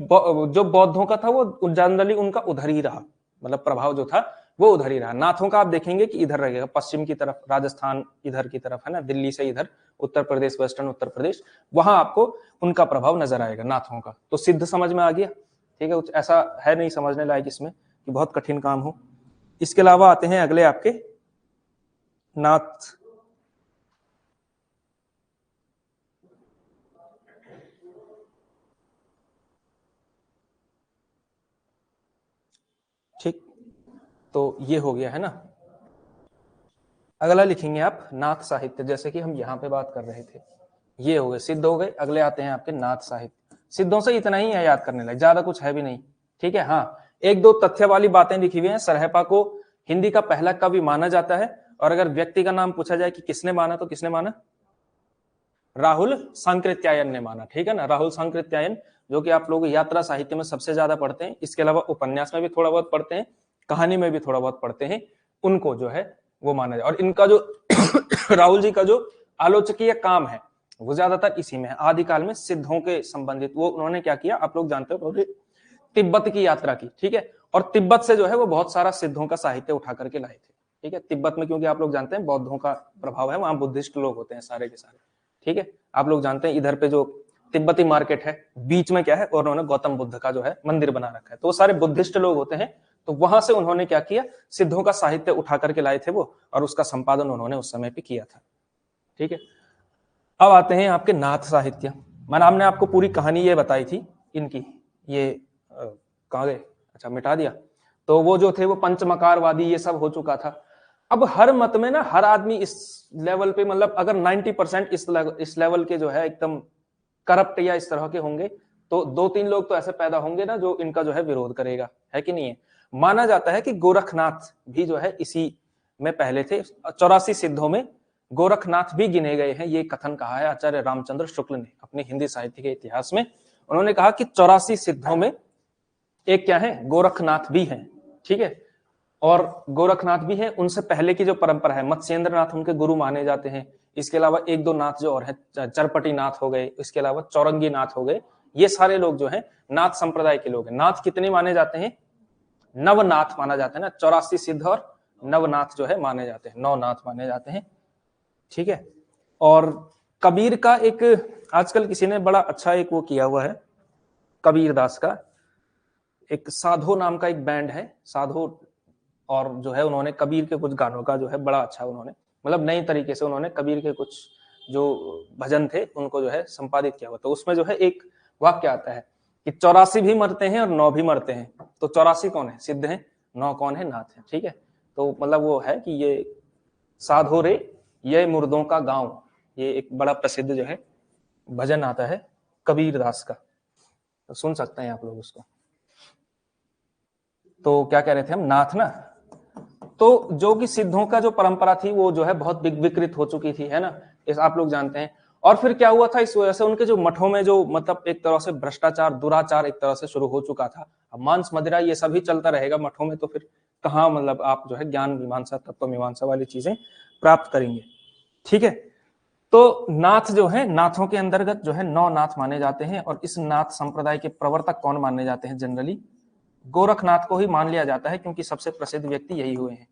जो बौद्धों का था वो जनरली उनका उधर ही रहा, मतलब प्रभाव जो था वो उधर ही रहा। नाथों का आप देखेंगे कि इधर रहेगा, पश्चिम की तरफ, राजस्थान इधर की तरफ, है ना, दिल्ली से इधर उत्तर प्रदेश, वेस्टर्न उत्तर प्रदेश, वहां आपको उनका प्रभाव नजर आएगा नाथों का। तो सिद्ध समझ में आ गया। ठीक है, कुछ ऐसा है नहीं समझने लायक इसमें कि बहुत कठिन काम हो। इसके अलावा आते हैं अगले आपके नाथ। ठीक, तो ये हो गया, है ना। अगला लिखेंगे आप नाथ साहित्य, जैसे कि हम यहाँ पे बात कर रहे थे, ये हो गए सिद्ध हो गए। अगले आते हैं आपके नाथ साहित्य। सिद्धों से इतना ही है याद करने लायक, ज्यादा कुछ है भी नहीं। ठीक है, हाँ, 1-2 तथ्य वाली बातें लिखी हुई हैं। सरहपा को हिंदी का पहला कवि माना जाता है, और अगर व्यक्ति का नाम पूछा जाए कि किसने माना, तो किसने माना, राहुल सांकृत्यायन ने माना। ठीक है ना, राहुल सांकृत्यायन, जो कि आप लोग यात्रा साहित्य में सबसे ज्यादा पढ़ते हैं, इसके अलावा उपन्यास में भी थोड़ा बहुत पढ़ते हैं, कहानी में भी थोड़ा बहुत पढ़ते हैं, उनको जो है वो माना जाए। और इनका जो राहुल जी का जो आलोचकीय काम है वो ज्यादातर इसी में है। आदिकाल में सिद्धों के संबंधित वो उन्होंने क्या किया, आप लोग जानते हो, तिब्बत की यात्रा की। ठीक है, और तिब्बत से जो है वो बहुत सारा सिद्धों का साहित्य उठा करके लाए थे। ठीक है, तिब्बत में क्योंकि आप लोग जानते हैं बौद्धों का प्रभाव है, वहां बुद्धिस्ट लोग होते हैं सारे के सारे। ठीक है, आप लोग जानते हैं इधर पे जो तिब्बती मार्केट है, बीच में क्या है, और उन्होंने गौतम बुद्ध का जो है मंदिर बना रखा है, तो वो सारे बुद्धिस्ट लोग होते हैं। तो वहां से उन्होंने क्या किया, सिद्धों का साहित्य उठा करके लाए थे वो, और उसका संपादन उन्होंने उस समय पे किया था। ठीक है, अब आते हैं आपके नाथ साहित्य। हमने आपको पूरी कहानी ये बताई थी इनकी, ये कहाँ गए, अच्छा मिटा दिया। तो वो जो थे वो पंचमकारवादी ये सब हो चुका था। अब हर मत में ना हर आदमी इस लेवल पे, मतलब अगर 90% इस लेवल के जो है एकदम करप्ट या इस तरह के होंगे, तो 2-3 लोग तो ऐसे पैदा होंगे ना जो इनका जो है विरोध करेगा, है कि नहीं है। माना जाता है कि गोरखनाथ भी जो है इसी में पहले थे। 84 सिद्धों में गोरखनाथ भी गिने गए हैं, ये कथन कहा है आचार्य रामचंद्र शुक्ल ने अपने हिंदी साहित्य के इतिहास में। उन्होंने कहा कि 84 सिद्धों में एक क्या है, गोरखनाथ भी हैं। ठीक है, और गोरखनाथ भी हैं, उनसे पहले की जो परंपरा है, मत्स्येंद्र नाथ उनके गुरु माने जाते हैं। इसके अलावा 1-2 नाथ जो और है, चरपटी नाथ हो गए, इसके अलावा चौरंगी नाथ हो गए, ये सारे लोग जो हैं नाथ संप्रदाय के लोग हैं। नाथ कितने माने जाते हैं, नवनाथ माना जाता है ना, 84 सिद्ध और नवनाथ जो है माने जाते हैं, 9 नाथ माने जाते हैं। ठीक है, और कबीर का एक आजकल किसी ने बड़ा अच्छा एक वो किया हुआ है, कबीर दास का एक साधो नाम का एक बैंड है, साधो, और जो है उन्होंने कबीर के कुछ गानों का जो है बड़ा अच्छा उन्होंने, मतलब नई तरीके से उन्होंने कबीर के कुछ जो भजन थे उनको जो है संपादित किया हुआ। तो उसमें जो है एक वाक्य आता है कि 84 भी मरते हैं और 9 भी मरते हैं। तो 84 कौन है, सिद्ध है, 9 कौन है, नाथ है। ठीक है, तो मतलब वो है कि ये साधो रे ये मुर्दों का गांव, ये एक बड़ा प्रसिद्ध जो है भजन आता है कबीर दास का, तो सुन सकते हैं आप लोग उसको। तो क्या कह रहे थे हम, नाथ ना, तो जो कि सिद्धों का जो परंपरा थी वो जो है बहुत विकृत हो चुकी थी, है ना, इस आप लोग जानते हैं। और फिर क्या हुआ था, इस वजह से उनके जो मठों में जो मतलब एक तरह से भ्रष्टाचार दुराचार एक तरह से शुरू हो चुका था। अब मांस मदिरा ये सभी चलता रहेगा मठों में, तो फिर कहाँ मतलब आप जो है ज्ञान मीमांसा तत्व मीमांसा वाली चीजें प्राप्त करेंगे। ठीक है, तो नाथ जो है, नाथों के अंतर्गत जो है 9 नाथ माने जाते हैं, और इस नाथ संप्रदाय के प्रवर्तक कौन माने जाते हैं, जनरली गोरखनाथ को ही मान लिया जाता है, क्योंकि सबसे प्रसिद्ध व्यक्ति यही हुए हैं।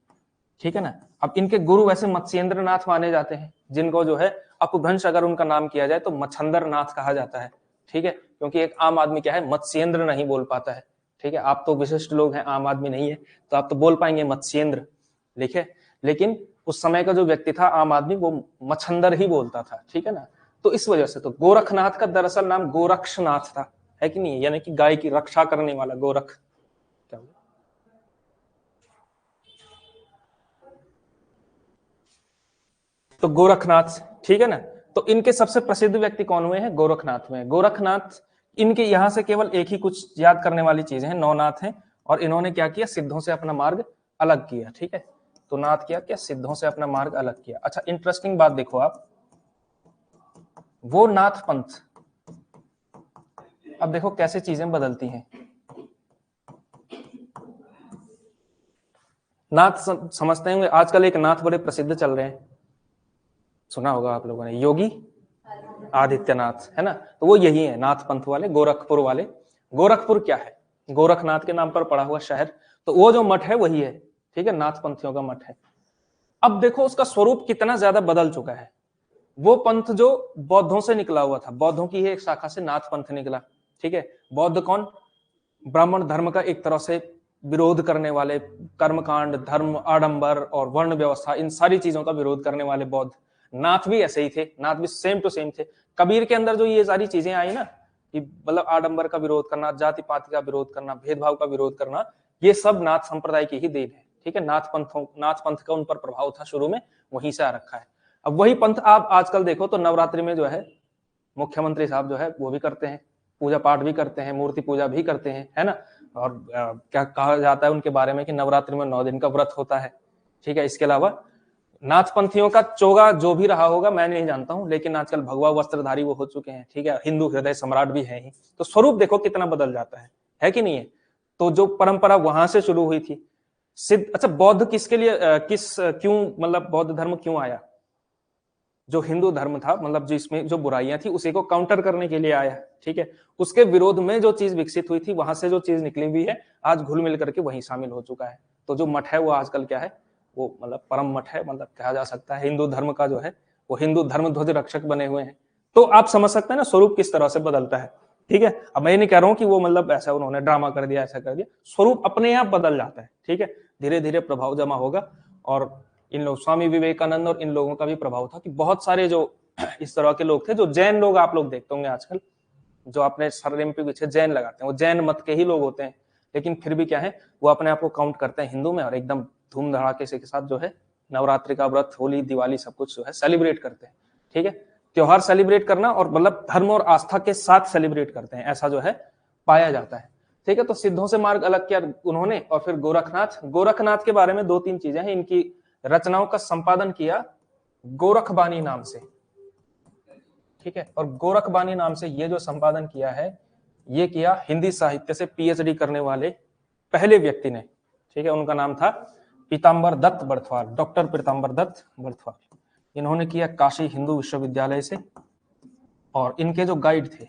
ठीक है ना। अब इनके गुरु वैसे मत्स्येंद्र नाथ माने जाते हैं, जिनको जो है अपभ्रंश अगर उनका नाम किया जाए तो मच्छंदर नाथ कहा जाता है। ठीक है, क्योंकि एक आम आदमी क्या है, मत्स्येंद्र नहीं बोल पाता है। ठीक है, आप तो विशिष्ट लोग हैं, आम आदमी नहीं है, तो आप तो बोल पाएंगे मत्स्येंद्र लिखे, लेकिन उस समय का जो व्यक्ति था आम आदमी, वो मच्छंदर ही बोलता था। ठीक है ना, तो इस वजह से तो गोरखनाथ का दरअसल नाम गोरक्षनाथ था, है कि नहीं, यानी कि गाय की रक्षा करने वाला गोरख। क्या तो गोरखनाथ, ठीक है ना। तो इनके सबसे प्रसिद्ध व्यक्ति कौन हुए हैं, गोरखनाथ में। गोरखनाथ, इनके यहां से केवल एक ही कुछ याद करने वाली चीजें हैं, 9 नाथ हैं, और इन्होंने क्या किया, सिद्धों से अपना मार्ग अलग किया। ठीक है, तो नाथ किया क्या, सिद्धों से अपना मार्ग अलग किया। अच्छा, इंटरेस्टिंग बात देखो आप, वो नाथ पंथ, अब देखो कैसे चीजें बदलती हैं। नाथ समझते होंगे, आजकल एक नाथ बड़े प्रसिद्ध चल रहे हैं, सुना होगा आप लोगों ने, योगी आदित्यनाथ, है ना, तो वो यही है नाथ पंथ वाले, गोरखपुर वाले। गोरखपुर क्या है, गोरखनाथ के नाम पर पड़ा हुआ शहर, तो वो जो मठ है वही है। ठीक है, नाथ पंथियों का मठ है। अब देखो उसका स्वरूप कितना ज्यादा बदल चुका है। वो पंथ जो बौद्धों से निकला हुआ था, बौद्धों की एक शाखा से नाथ पंथ निकला। ठीक है, बौद्ध कौन, ब्राह्मण धर्म का एक तरह से विरोध करने वाले, कर्मकांड, धर्म, आडंबर और वर्ण व्यवस्था, इन सारी चीजों का विरोध करने वाले बौद्ध। नाथ भी ऐसे ही थे, नाथ भी सेम टू सेम थे। कबीर के अंदर जो ये सारी चीजें आई ना, कि मतलब आडंबर का विरोध करना, जाति पाति का विरोध करना, भेदभाव का विरोध करना, ये सब नाथ संप्रदाय की ही देन है। ठीक है, नाथ पंथ का उन पर प्रभाव था शुरू में, वहीं से आ रखा है। अब वही पंथ आप आजकल देखो तो नवरात्रि में जो है मुख्यमंत्री साहब जो है वो भी करते हैं, पूजा पाठ भी करते हैं, मूर्ति पूजा भी करते हैं, है ना। और क्या कहा जाता है उनके बारे में कि नवरात्रि में 9 दिन का व्रत होता है। ठीक है, इसके अलावा नाथपंथियों का चोगा जो भी रहा होगा मैं नहीं जानता हूं, लेकिन आजकल भगवा वस्त्रधारी वो हो चुके हैं। ठीक है, हिंदू हृदय सम्राट भी है ही, तो स्वरूप देखो कितना बदल जाता है कि नहीं है। तो जो परंपरा वहां से शुरू हुई थी सिद्ध, अच्छा बौद्ध किसके लिए क्यों मतलब बौद्ध धर्म क्यों आया, जो हिंदू धर्म था मतलब जिसमें जो बुराइयां थी उसी को काउंटर करने के लिए आया। ठीक है, उसके विरोध में जो चीज विकसित हुई थी, वहां से जो चीज निकली हुई है आज घुल मिल करके वहीं शामिल हो चुका है। तो जो मठ है वो आजकल क्या है, वो मतलब परम मठ है, मतलब कहा जा सकता है हिंदू धर्म का जो है वो हिंदू धर्म ध्वज रक्षक बने हुए हैं। तो आप समझ सकते हैं ना स्वरूप किस तरह से बदलता है। ठीक है, अब मैं नहीं कह रहा हूं कि वो मतलब ऐसा उन्होंने ड्रामा कर दिया, ऐसा कर दिया, स्वरूप अपने आप बदल जाता है। ठीक है, धीरे धीरे प्रभाव जमा होगा। और इन लोग स्वामी विवेकानंद और इन लोगों का भी प्रभाव था कि बहुत सारे जो इस तरह के लोग थे, जो जैन लोग आप लोग देखते होंगे आजकल, जो अपने सरनेम पे पीछे जैन लगाते हैं, वो जैन मत के ही लोग होते हैं, लेकिन फिर भी क्या है वो अपने आप को काउंट करते हैं हिंदू में, और एकदम धूम धड़ाके से के साथ जो है नवरात्रि का व्रत, होली, दिवाली सब कुछ जो है सेलिब्रेट करते हैं। ठीक है, त्योहार सेलिब्रेट करना और मतलब धर्म और आस्था के साथ सेलिब्रेट करते हैं, ऐसा जो है पाया जाता है। ठीक है, तो सिद्धों से मार्ग अलग किया उन्होंने। और फिर गोरखनाथ के बारे में 2-3 चीजें हैं, इनकी रचनाओं का संपादन किया गोरखबानी नाम से। ठीक है, और गोरखबानी नाम से ये जो संपादन किया है, ये किया हिंदी साहित्य से पीएचडी करने वाले पहले व्यक्ति ने। ठीक है, उनका नाम था पीताम्बर दत्त बर्थवाल, डॉक्टर पीताम्बर दत्त बर्थवाल। इन्होंने किया काशी हिंदू विश्वविद्यालय से, और इनके जो गाइड थे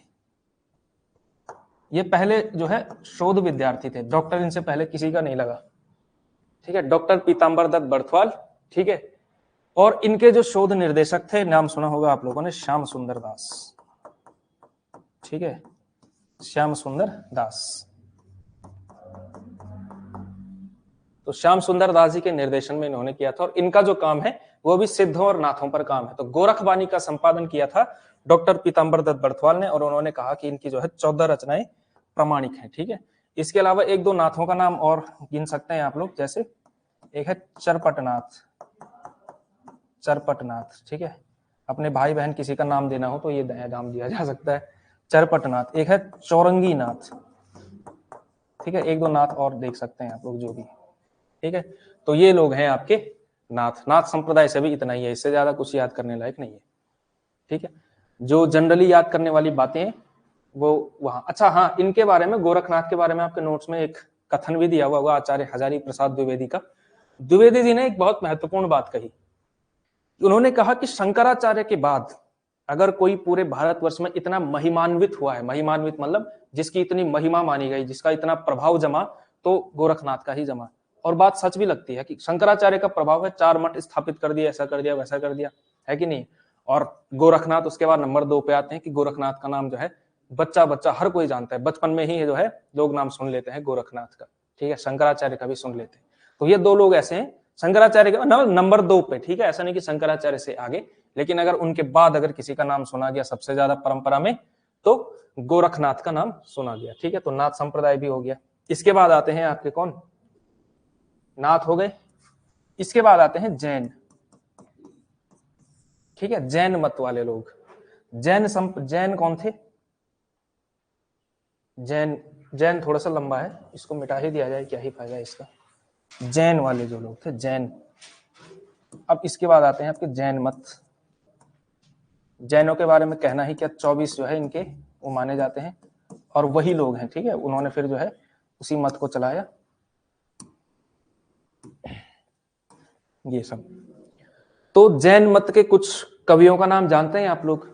ये पहले जो है शोध विद्यार्थी थे, डॉक्टर इनसे पहले किसी का नहीं लगा। ठीक है, डॉक्टर पीताम्बर दत्त बर्थवाल। ठीक है, और इनके जो शोध निर्देशक थे, नाम सुना होगा आप लोगों ने, श्याम सुंदर दास। ठीक है, श्याम सुंदर दास। तो श्याम सुंदर दास जी के निर्देशन में इन्होंने किया था, और इनका जो काम है वो भी सिद्धों और नाथों पर काम है। तो गोरखबानी का संपादन किया था डॉक्टर पीताम्बर दत्त बर्थवाल ने, और उन्होंने कहा कि इनकी जो है 14 रचनाएं प्रमाणिक हैं। ठीक है, इसके अलावा 1-2 नाथों का नाम और गिन सकते हैं आप लोग, जैसे एक है चरपटनाथ। चरपटनाथ, ठीक है। अपने भाई बहन किसी का नाम देना हो तो ये नाम दिया जा सकता है, चरपटनाथ। एक है चौरंगी नाथ, ठीक है। एक दो नाथ और देख सकते हैं आप लोग जो भी, ठीक है। तो ये लोग हैं आपके नाथ। नाथ संप्रदाय से भी इतना ही है, इससे ज्यादा कुछ याद करने लायक नहीं है, ठीक है। जो जनरली याद करने वाली बातें वो वहां। अच्छा हाँ, इनके बारे में, गोरखनाथ के बारे में आपके नोट्स में एक कथन भी दिया हुआ होगा आचार्य हजारी प्रसाद द्विवेदी का। द्विवेदी जी ने एक बहुत महत्वपूर्ण बात कही। उन्होंने कहा कि शंकराचार्य के बाद अगर कोई पूरे भारतवर्ष में इतना महिमान्वित हुआ है, महिमान्वित मतलब जिसकी इतनी महिमा मानी गई, जिसका इतना प्रभाव जमा, तो गोरखनाथ का ही जमा। और बात सच भी लगती है कि शंकराचार्य का प्रभाव है, 4 मठ स्थापित कर दिया, ऐसा कर दिया, वैसा कर दिया, है कि नहीं। और गोरखनाथ उसके बाद नंबर 2 पे आते हैं कि गोरखनाथ का नाम जो है बच्चा बच्चा हर कोई जानता है, बचपन में ही जो है लोग नाम सुन लेते हैं गोरखनाथ का, ठीक है। शंकराचार्य का भी सुन लेते हैं। तो ये 2 लोग ऐसे हैं शंकराचार्य के नंबर 2 पे, ठीक है। ऐसा नहीं कि शंकराचार्य से आगे, लेकिन अगर उनके बाद अगर किसी का नाम सुना गया सबसे ज्यादा परंपरा में, तो गोरखनाथ का नाम सुना गया, ठीक है। तो नाथ संप्रदाय भी हो गया। इसके बाद आते हैं आपके कौन, नाथ हो गए। इसके बाद आते हैं जैन, ठीक है। जैन मत वाले लोग, जैन कौन थे? जैन थोड़ा सा लंबा है, इसको मिटा ही दिया जाए, क्या ही फायदा है इसका। जैन वाले जो लोग थे, जैन। अब इसके बाद आते हैं आपके जैन मत। जैनों के बारे में कहना ही क्या, 24 जो है इनके वो माने जाते हैं, और वही लोग हैं, ठीक है। उन्होंने फिर जो है उसी मत को चलाया, ये सब। तो जैन मत के कुछ कवियों का नाम जानते हैं आप लोग?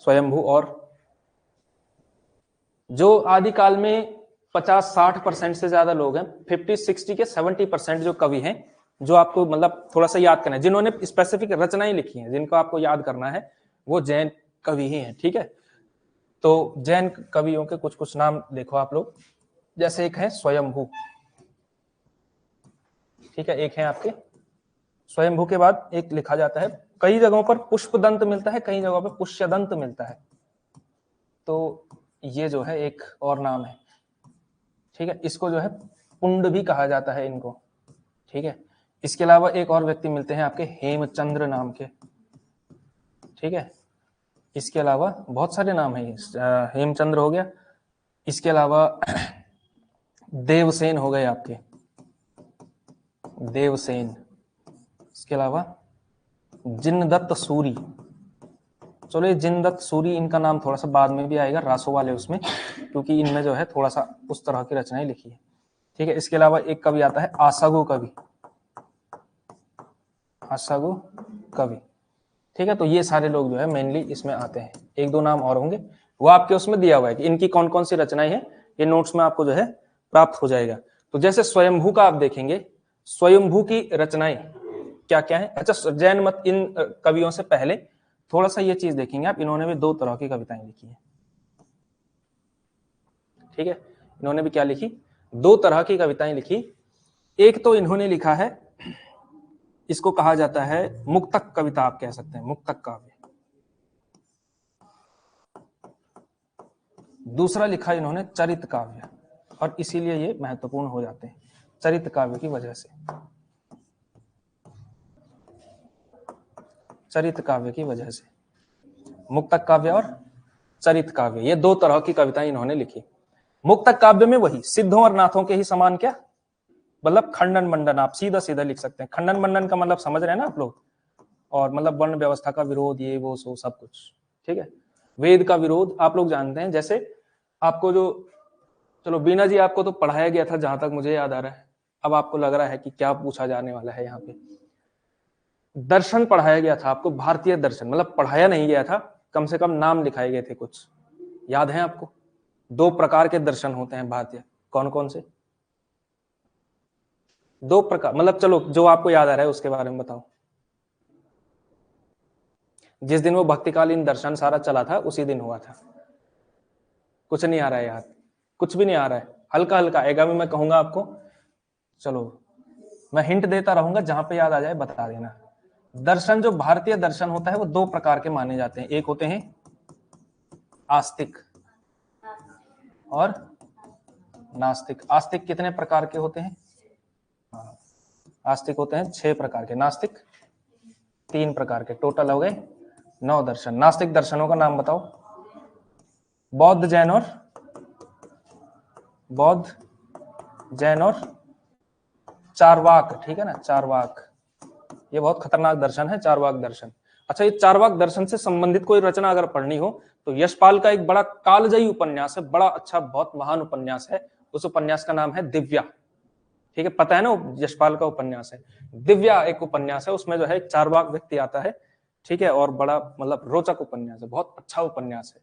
स्वयंभू, और जो आदिकाल में 50-60% से ज्यादा लोग हैं, 50-60 के 70% जो कवि हैं, जो आपको मतलब थोड़ा सा याद करना है, जिन्होंने स्पेसिफिक रचनाएं लिखी हैं, जिनको आपको याद करना है, वो जैन कवि ही हैं, ठीक है। तो जैन कवियों के कुछ कुछ नाम देखो आप लोग, जैसे एक है स्वयंभू, ठीक है। एक है आपके स्वयंभू के बाद एक लिखा जाता है, कई जगहों पर पुष्पदंत मिलता है, कई जगहों पर पुष्यदंत मिलता है। तो ये जो है एक और नाम है, ठीक है। इसको जो है पुंड भी कहा जाता है इनको, ठीक है। इसके अलावा एक और व्यक्ति मिलते हैं आपके हेमचंद्र नाम के, ठीक है। इसके अलावा बहुत सारे नाम हैं, हेमचंद्र हो गया। इसके अलावा देवसेन हो गए आपके, देवसेन। इसके अलावा जिनदत्त सूरी, चलो ये जिनदत्त सूरी, इनका नाम थोड़ा सा बाद में भी आएगा, रासो वाले उसमें, क्योंकि इनमें जो है थोड़ा सा उस तरह की रचनाएं लिखी है, ठीक है। इसके अलावा एक कवि आता है आसागु कवि, आसागु कवि, ठीक है। तो ये सारे लोग जो है मेनली इसमें आते हैं। एक दो नाम और होंगे, वो आपके उसमें दिया हुआ है कि इनकी कौन कौन सी रचनाएं हैं, ये नोट्स में आपको जो है प्राप्त हो जाएगा। तो जैसे स्वयंभू का आप देखेंगे, स्वयंभू की रचनाएं क्या क्या है। अच्छा, जैन मत इन कवियों से पहले थोड़ा सा ये चीज देखेंगे आप, इन्होंने भी 2 तरह की कविताएं लिखी है, ठीक है। इन्होंने भी क्या लिखी, 2 तरह की कविताएं लिखी। एक तो इन्होंने लिखा है, इसको कहा जाता है मुक्तक कविता, आप कह सकते हैं मुक्तक काव्य। दूसरा लिखा इन्होंने चरित काव्य, और इसीलिए ये महत्वपूर्ण हो जाते हैं चरित काव्य की वजह से, चरित काव्य की वजह से। मुक्तक काव्य और चरित काव्य, ये 2 तरह की कविताएं इन्होंने लिखी। मुक्तक काव्य में वही सिद्धों और नाथों के ही समान, क्या मतलब खंडन मंडन, आप सीधा सीधा लिख सकते हैं। खंडन मंडन का मतलब समझ रहे हैं ना आप लोग, और मतलब वर्ण व्यवस्था का विरोध, ये वो सो सब कुछ, ठीक है। वेद का विरोध आप लोग जानते हैं। जैसे आपको जो, चलो बीना जी आपको तो पढ़ाया गया था जहां तक मुझे याद आ रहा है, अब आपको लग रहा है कि क्या पूछा जाने वाला है यहाँ पे। दर्शन पढ़ाया गया था आपको, भारतीय दर्शन, मतलब पढ़ाया नहीं गया था, कम से कम नाम लिखाए गए थे कुछ, याद है आपको? 2 प्रकार के दर्शन होते हैं भारतीय, कौन कौन से? 2 प्रकार, मतलब चलो जो आपको याद आ रहा है उसके बारे में बताओ। जिस दिन वो भक्तिकालीन दर्शन सारा चला था उसी दिन हुआ था। कुछ नहीं आ रहा है याद, कुछ भी नहीं आ रहा है, हल्का हल्का आएगा भी, मैं कहूंगा आपको, चलो मैं हिंट देता रहूंगा, जहां पे याद आ जाए बता देना। दर्शन, जो भारतीय दर्शन होता है वो 2 प्रकार के माने जाते हैं, एक होते हैं आस्तिक और नास्तिक। आस्तिक कितने प्रकार के होते हैं? आस्तिक होते हैं 6 प्रकार के, नास्तिक 3 प्रकार के, टोटल हो गए 9 दर्शन। नास्तिक दर्शनों का नाम बताओ। बौद्ध, जैन और चारवाक, ठीक है ना, चारवाक। ये बहुत खतरनाक दर्शन है, चारवाक दर्शन। अच्छा, ये चारवाक दर्शन से संबंधित कोई रचना अगर पढ़नी हो तो यशपाल का एक बड़ा कालजयी उपन्यास है, बड़ा अच्छा, बहुत महान उपन्यास है। उस उपन्यास का नाम है दिव्या, ठीक है, पता है ना, यशपाल का उपन्यास है दिव्या, एक उपन्यास है, उसमें जो है एक चारवाक व्यक्ति आता है, ठीक है, और बड़ा मतलब रोचक उपन्यास है, बहुत अच्छा उपन्यास है।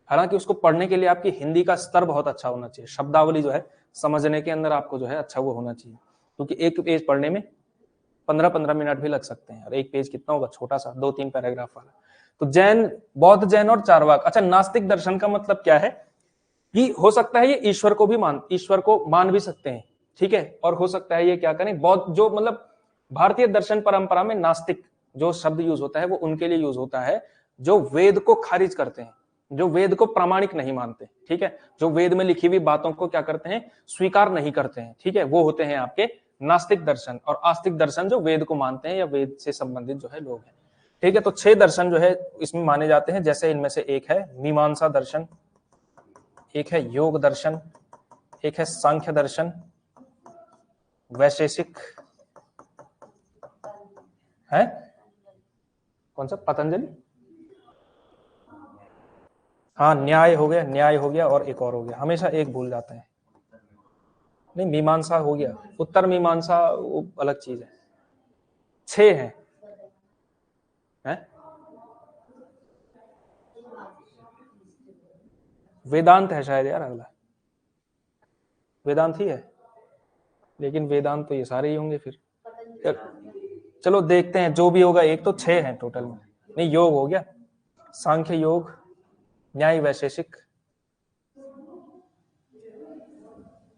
हालांकि उसको पढ़ने के लिए आपकी हिंदी का स्तर बहुत अच्छा होना चाहिए, शब्दावली जो है समझने के अंदर आपको जो है अच्छा वो होना चाहिए, क्योंकि एक पेज पढ़ने में 15-15 मिनट भी लग सकते हैं, और एक पेज कितना होगा, छोटा सा 2-3 पैराग्राफ वाला। तो जैन, बौद्ध, जैन और चारवाक। अच्छा, नास्तिक दर्शन का मतलब क्या है कि हो सकता है ये ईश्वर को मान भी सकते हैं, ठीक है, और हो सकता है ये क्या करें, बौद्ध, जो मतलब भारतीय दर्शन परंपरा में नास्तिक जो शब्द यूज होता है वो उनके लिए यूज होता है जो वेद को खारिज करते हैं, जो वेद को प्रामाणिक नहीं मानते, ठीक है, जो वेद में लिखी हुई बातों को क्या करते हैं, स्वीकार नहीं करते हैं, ठीक है, वो होते हैं आपके नास्तिक दर्शन। और आस्तिक दर्शन जो वेद को मानते हैं या वेद से संबंधित जो है लोग हैं, ठीक है। तो 6 दर्शन जो है इसमें माने जाते हैं, जैसे इनमें से एक है मीमांसा दर्शन, एक है योग दर्शन, एक है सांख्य दर्शन, वैशेषिक है, कौन सा, पतंजलि, हाँ, न्याय हो गया और एक और हो गया, हमेशा एक भूल जाते हैं, नहीं, मीमांसा हो गया, उत्तर मीमांसा वो अलग चीज है। 6 है? वेदांत है शायद यार, अगला वेदांत ही है, लेकिन वेदांत तो ये सारे ही होंगे फिर। चलो देखते हैं, जो भी होगा, एक तो 6 है टोटल में। नहीं, योग हो गया, सांख्य योग, न्याय, वैशेषिक,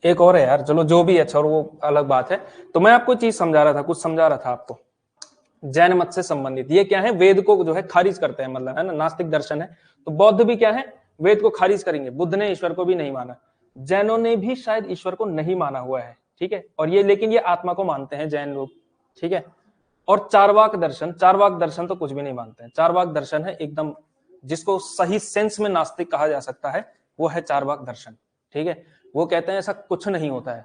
एक और है यार, चलो जो भी है, अच्छा, और वो अलग बात है। तो मैं आपको चीज समझा रहा था, कुछ समझा रहा था आपको, जैन मत से संबंधित। ये क्या है, वेद को जो है खारिज करते हैं, मतलब है ना, नास्तिक दर्शन है। तो बौद्ध भी क्या है, वेद को खारिज करेंगे। बुद्ध ने ईश्वर को भी नहीं माना, जैनों ने भी शायद ईश्वर को नहीं माना हुआ है, ठीक है, और ये लेकिन ये आत्मा को मानते हैं जैन लोग, ठीक है। और चारवाक दर्शन तो कुछ भी नहीं मानते हैं। चारवाक दर्शन है एकदम, जिसको सही सेंस में नास्तिक कहा जा सकता है, वो है चारवाक दर्शन, ठीक है। वो कहते हैं ऐसा कुछ नहीं होता है,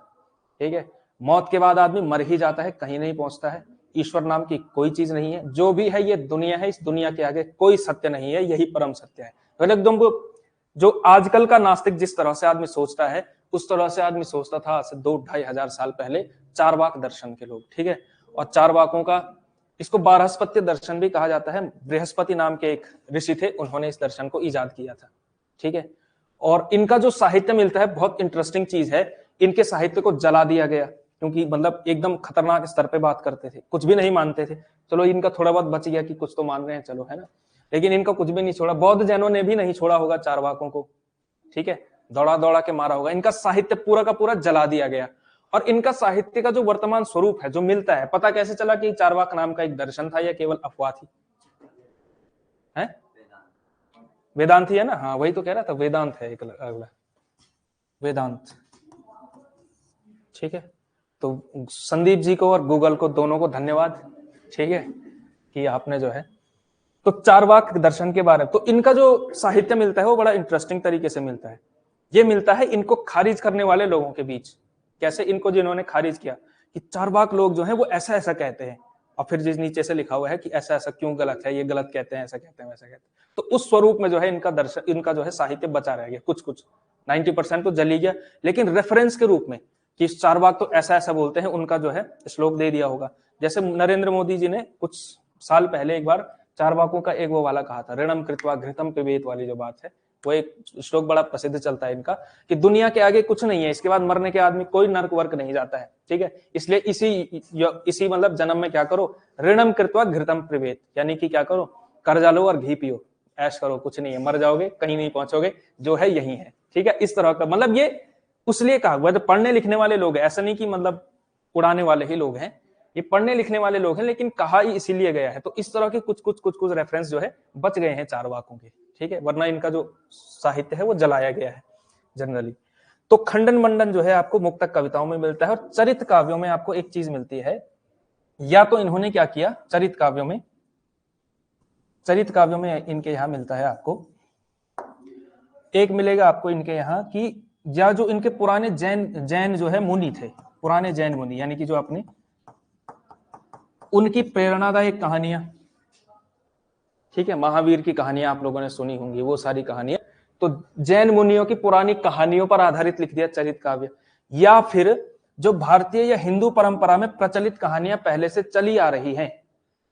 ठीक है, मौत के बाद आदमी मर ही जाता है, कहीं नहीं पहुंचता है, ईश्वर नाम की कोई चीज नहीं है, जो भी है ये दुनिया है, इस दुनिया के आगे कोई सत्य नहीं है, यही परम सत्य है। एकदम जो आजकल का नास्तिक जिस तरह से आदमी सोचता है, उस तरह से आदमी सोचता था आज से 2-2.5 हजार साल पहले चारवाक दर्शन के लोग, ठीक है। और चारवाकों का, इसको बारहस्पत्य दर्शन भी कहा जाता है। बृहस्पति नाम के एक ऋषि थे, उन्होंने इस दर्शन को इजाद किया था, ठीक है। और इनका जो साहित्य मिलता है, बहुत इंटरेस्टिंग चीज है, इनके साहित्य को जला दिया गया, क्योंकि मतलब एकदम खतरनाक स्तर पे बात करते थे, कुछ भी नहीं मानते थे। चलो इनका थोड़ा बहुत बच गया कि कुछ तो मान रहे हैं, चलो, है ना, लेकिन इनका कुछ भी नहीं छोड़ा। बौद्ध जैनों ने भी नहीं छोड़ा होगा चारवाकों को, ठीक है, दौड़ा दौड़ा के मारा होगा। इनका साहित्य पूरा का पूरा जला दिया गया। और इनका साहित्य का जो वर्तमान स्वरूप है, जो मिलता है, पता कैसे चला कि चारवाक नाम का एक दर्शन था या केवल अफवाह थी? है वेदांत ही है ना, हाँ, वही तो कह रहा था, वेदांत है एक अगला, वेदांत, ठीक है। तो संदीप जी को और गूगल को, दोनों को धन्यवाद, ठीक है, कि आपने जो है, तो चारवाक दर्शन के बारे में, तो इनका जो साहित्य मिलता है वो बड़ा इंटरेस्टिंग तरीके से मिलता है। ये मिलता है इनको खारिज करने वाले लोगों के बीच। कैसे? इनको जिन्होंने खारिज किया कि चारवाक लोग जो है वो ऐसा ऐसा कहते हैं, और फिर जिस नीचे से लिखा हुआ है कि ऐसा ऐसा क्यों गलत है, ये गलत कहते हैं, ऐसा कहते हैं, वैसा कहते हैं। तो उस स्वरूप में जो है इनका दर्शन, इनका जो है साहित्य बचा रह गया, कुछ 90% तो जली गया, लेकिन रेफरेंस के रूप में कि चारवाक तो ऐसा ऐसा बोलते हैं, उनका जो है श्लोक दे दिया होगा। जैसे नरेंद्र मोदी जी ने कुछ साल पहले एक बार चारवाकों का एक वो वाला कहा था, ऋणम कृत्वा घृतम पिबेत वाली जो बात है, वो एक श्लोक बड़ा प्रसिद्ध चलता है इनका, कि दुनिया के आगे कुछ नहीं है, इसके बाद मरने के आदमी कोई नर्क वर्क नहीं जाता है, ठीक है। इसलिए इसी मतलब जन्म में क्या करो, ऋणम कृत्वा घृतम पिबेत, यानी कि क्या करो, कर्जा लो और घी पियो, ऐश करो, कुछ नहीं है, मर जाओगे, कहीं नहीं पहुंचोगे, जो है यही है, ठीक है। इस तरह का मतलब ये उसलिए कहा हुआ, पढ़ने लिखने वाले लोग हैं, ऐसा नहीं कि मतलब उड़ाने वाले ही लोग हैं, ये पढ़ने लिखने वाले लोग हैं, लेकिन कहा ही इसीलिए गया है। तो इस तरह के कुछ रेफरेंस जो है बच गए हैं चारवाकों के, ठीक है, वरना इनका जो साहित्य है वो जलाया गया है जनरली। तो खंडन मंडन जो है आपको मुक्तक कविताओं में मिलता है, और चरित्र काव्यों में आपको एक चीज मिलती है या तो इन्होंने क्या किया, चरित काव्यों में इनके यहां मिलता है आपको, एक मिलेगा आपको इनके यहाँ कि या जो इनके पुराने जैन जो है मुनि थे, पुराने जैन मुनि, यानी कि जो अपने उनकी प्रेरणादायक कहानियां, ठीक है, महावीर की कहानियां आप लोगों ने सुनी होंगी, वो सारी कहानियां, तो जैन मुनियों की पुरानी कहानियों पर आधारित लिख दिया चरित काव्य। या फिर जो भारतीय या हिंदू परंपरा में प्रचलित कहानियां पहले से चली आ रही हैं,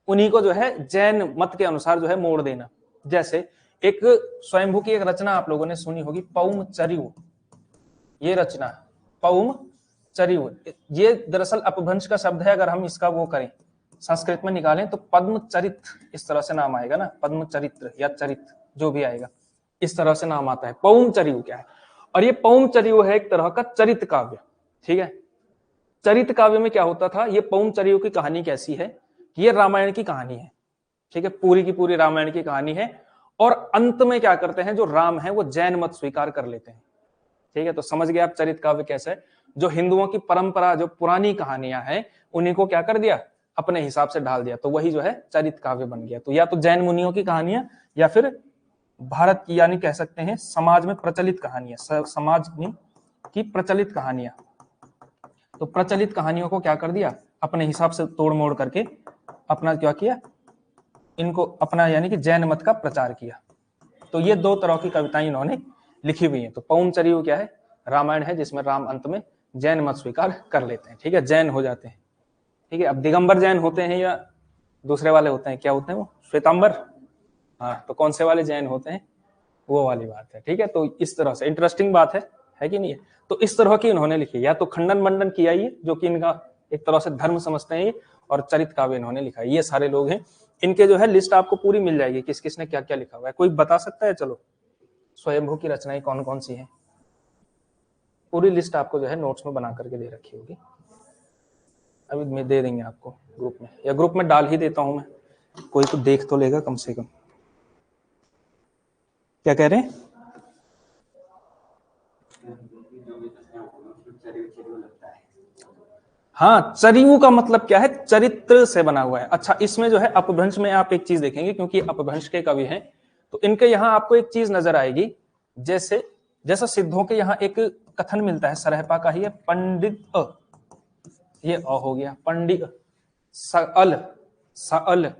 उन्हीं को जो है जैन मत के अनुसार जो है मोड़ देना। जैसे एक स्वयंभू की एक रचना आप लोगों ने सुनी होगी, पौम चरिऊ, ये रचना पौम चरिऊ, ये दरअसल अपभ्रंश का शब्द है, अगर हम इसका वो करें संस्कृत में निकालें तो पद्म चरित इस तरह से नाम आएगा ना, पद्म चरित्र या चरित जो भी आएगा इस तरह से नाम आता है। पौम चरिऊ क्या है, और ये पौम चरिऊ है एक तरह का चरित काव्य, ठीक है। चरित काव्य में क्या होता था, ये पौम चरिऊ की कहानी कैसी है, ये रामायण की कहानी है, ठीक है, पूरी की पूरी रामायण की कहानी है, और अंत में क्या करते हैं, जो राम है वो जैन मत स्वीकार कर लेते हैं, ठीक है। तो समझ गए आप चरित काव्य कैसे है, जो हिंदुओं की परंपरा जो पुरानी कहानियां हैं उन्हीं को क्या कर दिया, अपने हिसाब से ढाल दिया, तो वही जो है चरित काव्य बन गया। तो या तो जैन मुनियों की कहानियां या फिर भारत की, यानी कह सकते हैं समाज में प्रचलित कहानियां, समाज में की प्रचलित कहानियां, तो प्रचलित कहानियों को क्या कर दिया, अपने हिसाब से तोड़ मोड़ करके अपना क्या किया, इनको अपना यानी कि जैन मत का प्रचार किया। तो ये दो तरह की कविताएं इन्होंने लिखी हुई हैं। तो पौम चरिऊ क्या है, रामायण है जिसमें राम अंत में जैन मत स्वीकार कर लेते हैं, ठीक है, जैन हो जाते हैं, ठीक है। अब दिगंबर जैन होते हैं या दूसरे वाले होते हैं, क्या होते हैं वो, श्वेतांबर, हाँ, तो कौन से वाले जैन होते हैं, वो वाली बात है, ठीक है। तो इस तरह से इंटरेस्टिंग बात है कि नहीं है। तो इस तरह की इन्होंने लिखी, या तो खंडन मंडन किया ये जो कि इनका एक तरह से धर्म समझते हैं ये, और चरित काव्य इन्होंने लिखा है, ये सारे लोग हैं। इनके जो है लिस्ट आपको पूरी मिल जाएगी, किस किसने क्या क्या लिखा हुआ है, कोई बता सकता है, चलो स्वयंभू की रचनाएं कौन कौन सी हैं, पूरी लिस्ट आपको जो है नोट्स में बना करके दे रखी होगी, अभी मैं दे देंगे आपको ग्रुप में, या ग्रुप में डाल ही देता हूं मैं, कोई तो देख तो लेगा कम से कम। क्या कह रहे हैं, हाँ, चरिऊ का मतलब क्या है, चरित्र से बना हुआ है। अच्छा, इसमें जो है अपभ्रंश में आप एक चीज देखेंगे, क्योंकि अपभ्रंश के कवि हैं, तो इनके यहाँ आपको एक चीज नजर आएगी, जैसे जैसा सिद्धों के यहाँ एक कथन मिलता है, सरहपा का ही है, पंडित ये हो गया, पंडित सल सल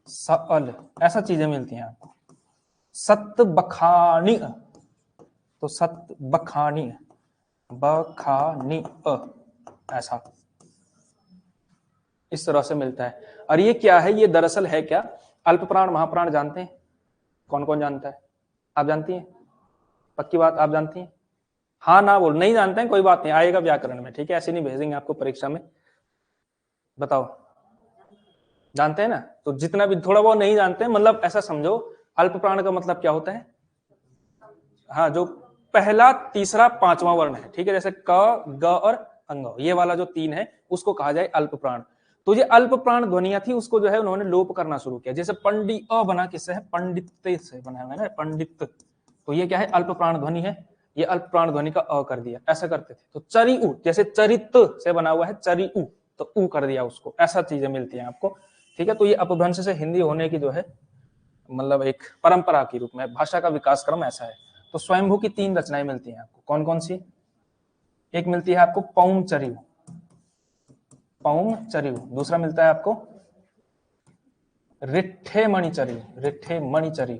सल, ऐसा चीजें मिलती हैं आपको, सत बखानी, तो सत बखानी बखानी ऐसा इस तरह से मिलता है। और ये क्या है, ये दरअसल है क्या, अल्पप्राण महाप्राण जानते हैं, कौन कौन जानता है, आप जानती हैं, पक्की बात आप जानती हैं, हाँ ना बोल, नहीं जानते हैं कोई बात नहीं, आएगा व्याकरण में, ठीक है, ऐसे नहीं भेजेंगे आपको परीक्षा में, बताओ जानते हैं ना। तो जितना भी थोड़ा बहुत नहीं जानते हैं, मतलब ऐसा समझो, अल्प प्राण का मतलब क्या होता है, हाँ, जो पहला तीसरा पांचवा वर्ण है, ठीक है, जैसे क ग और अंग, ये वाला जो तीन है उसको कहा जाए अल्प प्राण। तो ये अल्प प्राण ध्वनिया थी, उसको जो है उन्होंने लोप करना शुरू किया, जैसे पंडी अ बना किससे है, पंडित से बना है ना, पंडित, तो ये क्या है, अल्प प्राण ध्वनि है, ये अल्प प्राण ध्वनि का अ कर दिया, ऐसा करते थे। तो चरी उ, जैसे चरित से बना हुआ है चरी उ, तो उ कर दिया उसको, ऐसा चीजें मिलती हैं आपको, ठीक है। तो ये अपभ्रंश से हिंदी होने की जो है मतलब एक परंपरा के रूप में भाषा का विकास क्रम ऐसा है। तो स्वयंभू की तीन रचनाएं मिलती हैं आपको, कौन कौन सी, एक मिलती है आपको पौम चरिऊ, पौम चरिऊ, दूसरा मिलता है आपको रिट्ठे मणिचरिऊ, रिट्ठे मणिचरिऊ,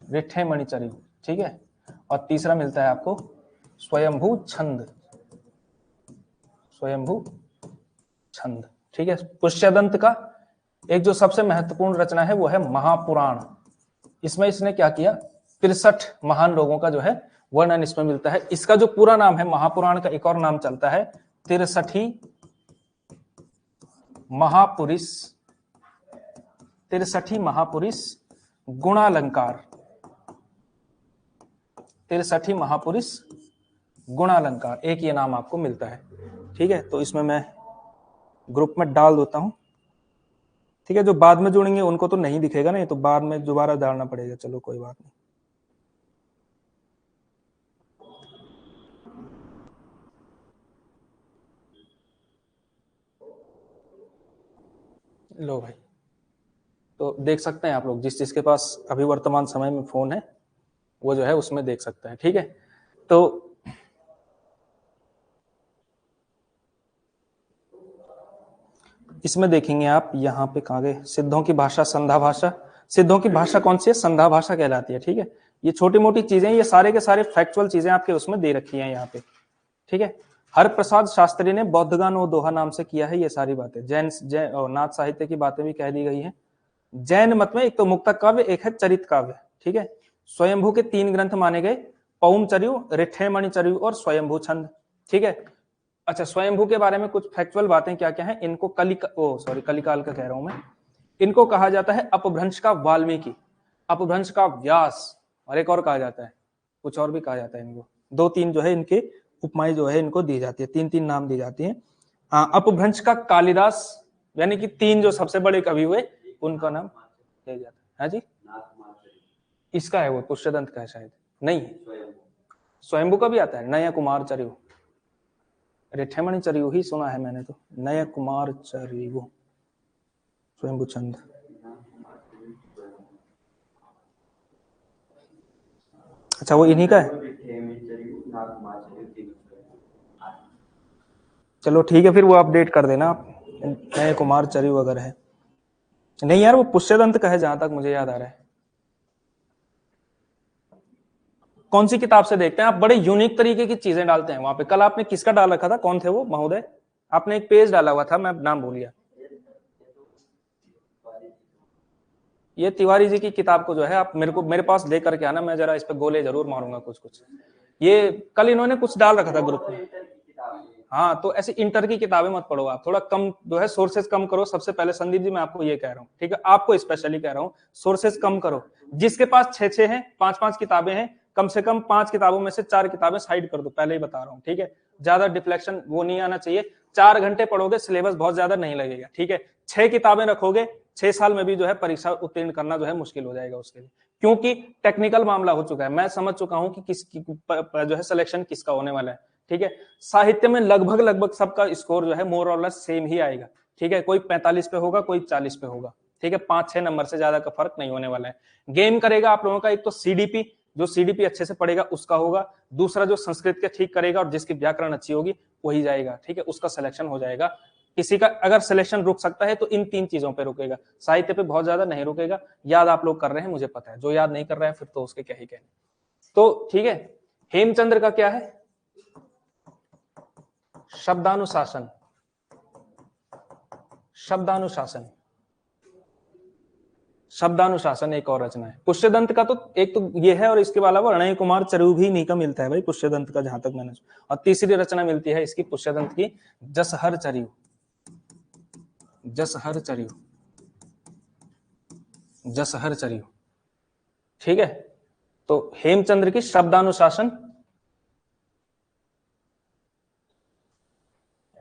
रिट्ठे मणिचरिऊ, ठीक है, और तीसरा मिलता है आपको स्वयंभू छंद, स्वयंभू छंद, ठीक है। पुष्यदंत का एक जो सबसे महत्वपूर्ण रचना है वो है महापुराण, इसमें इसने क्या किया, 63 महान लोगों का जो है वर्णन इसमें मिलता है। इसका जो पूरा नाम है महापुराण का एक और नाम चलता है 63 महापुरुष, 63 महापुरुष गुणालंकार, 63 महापुरुष गुणालंकार, एक ये नाम आपको मिलता है, ठीक है। तो इसमें मैं ग्रुप में डाल देता हूं, ठीक है, जो बाद में जुड़ेंगे उनको तो नहीं दिखेगा ना, तो बाद में दोबारा डालना पड़ेगा, चलो कोई बात नहीं। लो भाई, तो देख सकते हैं आप लोग, जिसके पास अभी वर्तमान समय में फोन है वो जो है उसमें देख सकते हैं। ठीक है, तो इसमें देखेंगे आप, यहाँ पे कहाँ गए, सिद्धों की भाषा संधा भाषा। सिद्धों की भाषा कौन सी है? संधा भाषा कहलाती है। ठीक है, ये छोटी मोटी चीजें, ये सारे के सारे फैक्चुअल चीजें आपके उसमें दे रखी हैं यहाँ पे। ठीक है, हर प्रसाद शास्त्री ने बौद्धगान और दोहा नाम से किया है ये सारी बातें। जैन और नाथ साहित्य की बातें भी कह दी गई हैं। जैन मत में एक तो मुक्तक काव्य, एक है चरित काव्य। ठीक है, स्वयंभू के 3 ग्रंथ माने गए, पौमचर्यु, रिठैमणिचर्यु और स्वयंभू छंद। ठीक है, अच्छा स्वयंभू के बारे में कुछ फैक्चुअल बातें क्या क्या है। इनको कलिकाल का कह रहा हूं मैं। इनको कहा जाता है अपभ्रंश का वाल्मीकि, अपभ्रंश का व्यास, और एक और कहा जाता है, कुछ और भी कहा जाता है इनको। 2-3 जो है इनके उपमाएं जो है इनको दी जाती है, 3-3 नाम दी जाती है। अपभ्रंश का कालिदास, यानी कि 3 जो सबसे बड़े कवि हुए उनका नाम दिया जाता है। हाँ जी, इसका है वो पुष्यदंत का है शायद, नहीं स्वयंभू का भी आता है, नया कुमार चर्यु, रिठैमणि चर्यु ही सुना है मैंने तो, नया कुमार चर्यु, स्वयंभू छंद। अच्छा वो इन्हीं का है, चलो ठीक है, फिर वो अपडेट कर देना आप, नए कुमार चर्यु अगर है। नहीं यार वो पुष्यदंत का है जहां तक मुझे याद आ रहा है। कौन सी किताब से देखते हैं आप? बड़े यूनिक तरीके की चीजें डालते हैं वहां पे। कल आपने किसका डाल रखा था, कौन थे वो महोदय? आपने एक पेज डाला हुआ था, मैं नाम भूल गया। ये तिवारी जी की किताब को जो है आप मेरे पास दे करके आना, मैं जरा इस पे गोले जरूर मारूंगा कुछ कुछ। ये कल इन्होंने कुछ डाल रखा था ग्रुप में। हाँ, तो ऐसी इंटर की किताबें मत पढ़ो आप, थोड़ा कम जो है सोर्सेज कम करो। सबसे पहले संदीप जी मैं आपको ये कह रहा हूँ, ठीक है, आपको स्पेशली कह रहा हूँ, सोर्सेज कम करो। जिसके पास 6-6 हैं, 5-5 किताबें हैं, कम से कम 5 किताबों में से 4 किताबें साइड कर दो, पहले ही बता रहा हूँ। ठीक है, ज्यादा डिफ्लेक्शन वो नहीं आना चाहिए। 4 घंटे पढ़ोगे, सिलेबस बहुत ज्यादा नहीं लगेगा। ठीक है, 6 किताबें रखोगे, 6 साल में भी जो है परीक्षा उत्तीर्ण करना जो है मुश्किल हो जाएगा उसके लिए, क्योंकि टेक्निकल मामला हो चुका है। मैं समझ चुका हूं कि किसकी जो है सिलेक्शन किसका होने वाला है। ठीक है, साहित्य में लगभग सबका स्कोर जो है मोर और लेस सेम ही आएगा। ठीक है, कोई 45 पे होगा, कोई 40 पे होगा। ठीक है, 5-6 नंबर से ज्यादा का फर्क नहीं होने वाला है। गेम करेगा आप लोगों का, एक तो सीडीपी, जो सीडीपी अच्छे से पढ़ेगा उसका होगा। दूसरा जो संस्कृत के ठीक करेगा और जिसकी व्याकरण अच्छी होगी वही जाएगा। ठीक है, उसका सिलेक्शन हो जाएगा। किसी का अगर सिलेक्शन रुक सकता है तो इन 3 चीजों पे रुकेगा, साहित्य पे बहुत ज्यादा नहीं रुकेगा। याद आप लोग कर रहे हैं मुझे पता है, जो याद नहीं कर रहा है फिर तो उसके क्या ही कहने। तो ठीक है, हेमचंद्र का क्या है? शब्दानुशासन, शब्दानुशासन, शब्दानुशासन एक और रचना है। पुष्यदंत का तो एक तो ये है, और इसके अलावा रणय कुमार चरु भी नहीं का मिलता है भाई पुष्यदंत का, जहां तक मैंने। और तीसरी रचना मिलती है इसकी पुष्यदंत की, जसहर चर्यु, जसहर चर्यु, जसहर चर्यु। ठीक है, तो हेमचंद्र की शब्दानुशासन।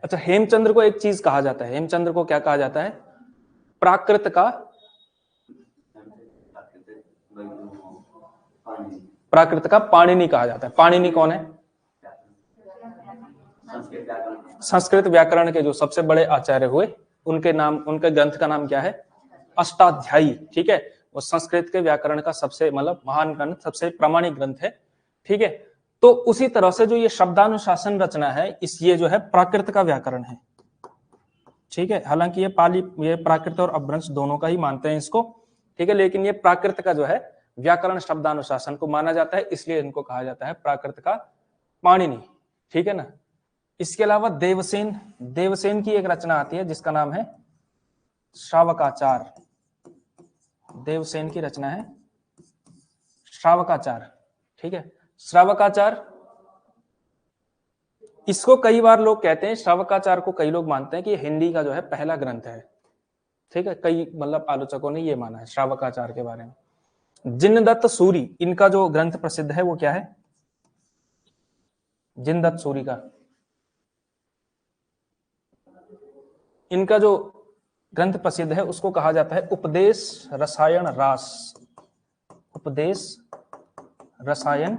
अच्छा, हेमचंद्र को एक चीज कहा जाता है, हेमचंद्र को क्या कहा जाता है? प्राकृत का, प्राकृत का पाणिनि कहा जाता है। पाणिनि कौन है? संस्कृत व्याकरण के जो सबसे बड़े आचार्य हुए, उनके नाम, उनके ग्रंथ का नाम क्या है? अष्टाध्यायी। ठीक है, वो संस्कृत के व्याकरण का सबसे मतलब महान ग्रंथ, सबसे प्रामाणिक ग्रंथ है। ठीक है, तो उसी तरह से जो ये शब्दानुशासन रचना है, इस ये जो है प्राकृत का व्याकरण है। ठीक है, हालांकि ये पाली, ये प्राकृत और अपभ्रंश दोनों का ही मानते हैं इसको। ठीक है, लेकिन ये प्राकृत का जो है व्याकरण शब्दानुशासन को माना जाता है, इसलिए इनको कहा जाता है प्राकृत का पाणिनि। ठीक है ना। इसके अलावा देवसेन, देवसेन की एक रचना आती है जिसका नाम है श्रावकाचार। देवसेन की रचना है श्रावकाचार। ठीक है, श्रावकाचार, इसको कई बार लोग कहते हैं, श्रावकाचार को कई लोग मानते हैं कि हिंदी का जो है पहला ग्रंथ है। ठीक है, कई मतलब आलोचकों ने ये माना है श्रावकाचार के बारे में। जिनदत्त सूरी, इनका जो ग्रंथ प्रसिद्ध है वो क्या है? जिनदत्त सूरी का, इनका जो ग्रंथ प्रसिद्ध है उसको कहा जाता है उपदेश रसायन रास। उपदेश रसायन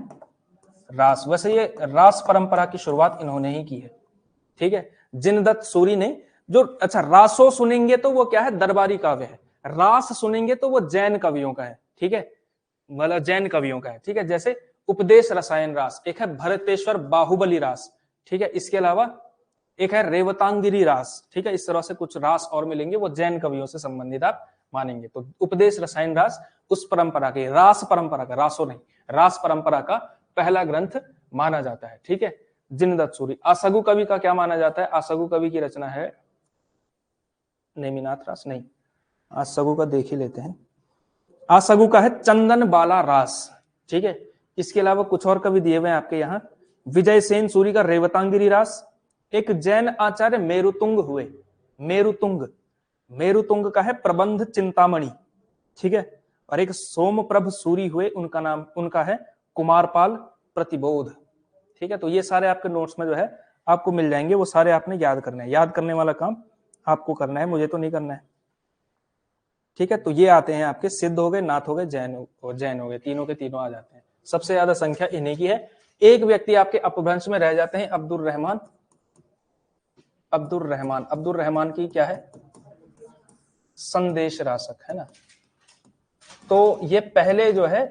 रास। वैसे ये रास परंपरा की शुरुआत इन्होंने ही की है। ठीक है, जिनदत्त सूरी ने जो अच्छा रासो सुनेंगे तो वो क्या है, दरबारी काव्य है। रास सुनेंगे तो वो जैन कवियों का है, ठीक है, मतलब जैन कवियों का है, ठीक है। जैसे उपदेश रसायन रास, एक है भरतेश्वर बाहुबली रास, ठीक है। इसके अलावा एक है रेवतांगिरी रास, ठीक है। इस तरह से कुछ रास और मिलेंगे, वो जैन कवियों से संबंधित आप मानेंगे। तो उपदेश रसायन रास उस परंपरा के, रास परंपरा का, रासो नहीं, रास परंपरा का पहला ग्रंथ माना जाता है, ठीक है। जिनदत्त सूरी। आसगु कवि का क्या माना जाता है? आसगु कवि की रचना है नेमिनाथ रास, नहीं, आसगु का देख ही लेते हैं। आसगु का है चंदन बाला रास, ठीक है। इसके अलावा कुछ और कवि दिए हुए हैं आपके यहाँ। विजय सेन सूरी का रेवतांगिरी रास, एक जैन आचार्य मेरुतुंग हुए, मेरुतुंग, मेरुतुंग का है प्रबंध चिंतामणि, ठीक है। और एक सोमप्रभ सूरी हुए, उनका नाम, उनका है कुमारपाल प्रतिबोध, ठीक है। तो ये सारे आपके नोट्स में जो है आपको मिल जाएंगे, वो सारे आपने याद करने हैं। याद करने वाला काम आपको करना है, मुझे तो नहीं करना है, ठीक है। तो ये आते हैं आपके सिद्ध हो गए, नाथ हो गए, जैन हो गए, तीनों के तीनों आ जाते हैं। सबसे ज्यादा संख्या इन्हीं की है। एक व्यक्ति आपके अपभ्रंश में रह जाते हैं, अब्दुल रहमान। अब्दुल रहमान, अब्दुल रहमान की क्या है? संदेश रासक, है ना। तो ये पहले जो है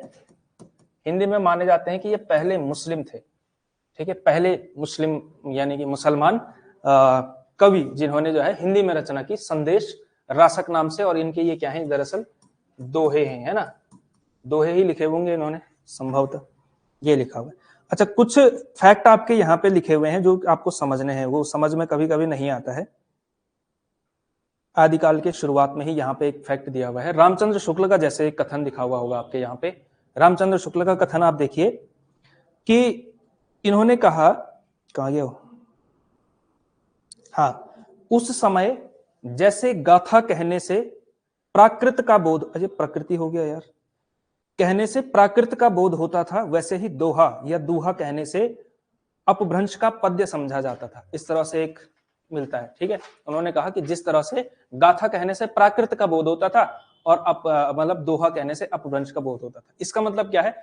हिंदी में माने जाते हैं कि ये पहले मुस्लिम थे, ठीक है। पहले मुस्लिम यानी कि मुसलमान कवि जिन्होंने जो है हिंदी में रचना की, संदेश रासक नाम से। और इनके ये क्या है, दरअसल दोहे हैं, है ना। दोहे ही लिखे होंगे इन्होंने संभवतः, ये लिखा हुआ है। अच्छा, कुछ फैक्ट आपके यहाँ पे लिखे हुए हैं जो आपको समझने हैं, वो समझ में कभी कभी नहीं आता है। आदिकाल के शुरुआत में ही यहाँ पे एक फैक्ट दिया हुआ है, रामचंद्र शुक्ल का जैसे एक कथन लिखा हुआ होगा आपके यहाँ पे। रामचंद्र शुक्ल का कथन आप देखिए कि इन्होंने कहा, कहाँ गया, हाँ, उस समय जैसे गाथा कहने से प्राकृत का बोध, अजय प्रकृति हो गया यार, कहने से प्राकृत का बोध होता था, वैसे ही दोहा या दूहा कहने से अपभ्रंश का पद्य समझा जाता था। इस तरह से एक मिलता है, ठीक है। उन्होंने कहा कि जिस तरह से गाथा कहने से प्राकृत का बोध होता था और मतलब दोहा कहने से अपभ्रंश का बोध होता था। इसका मतलब क्या है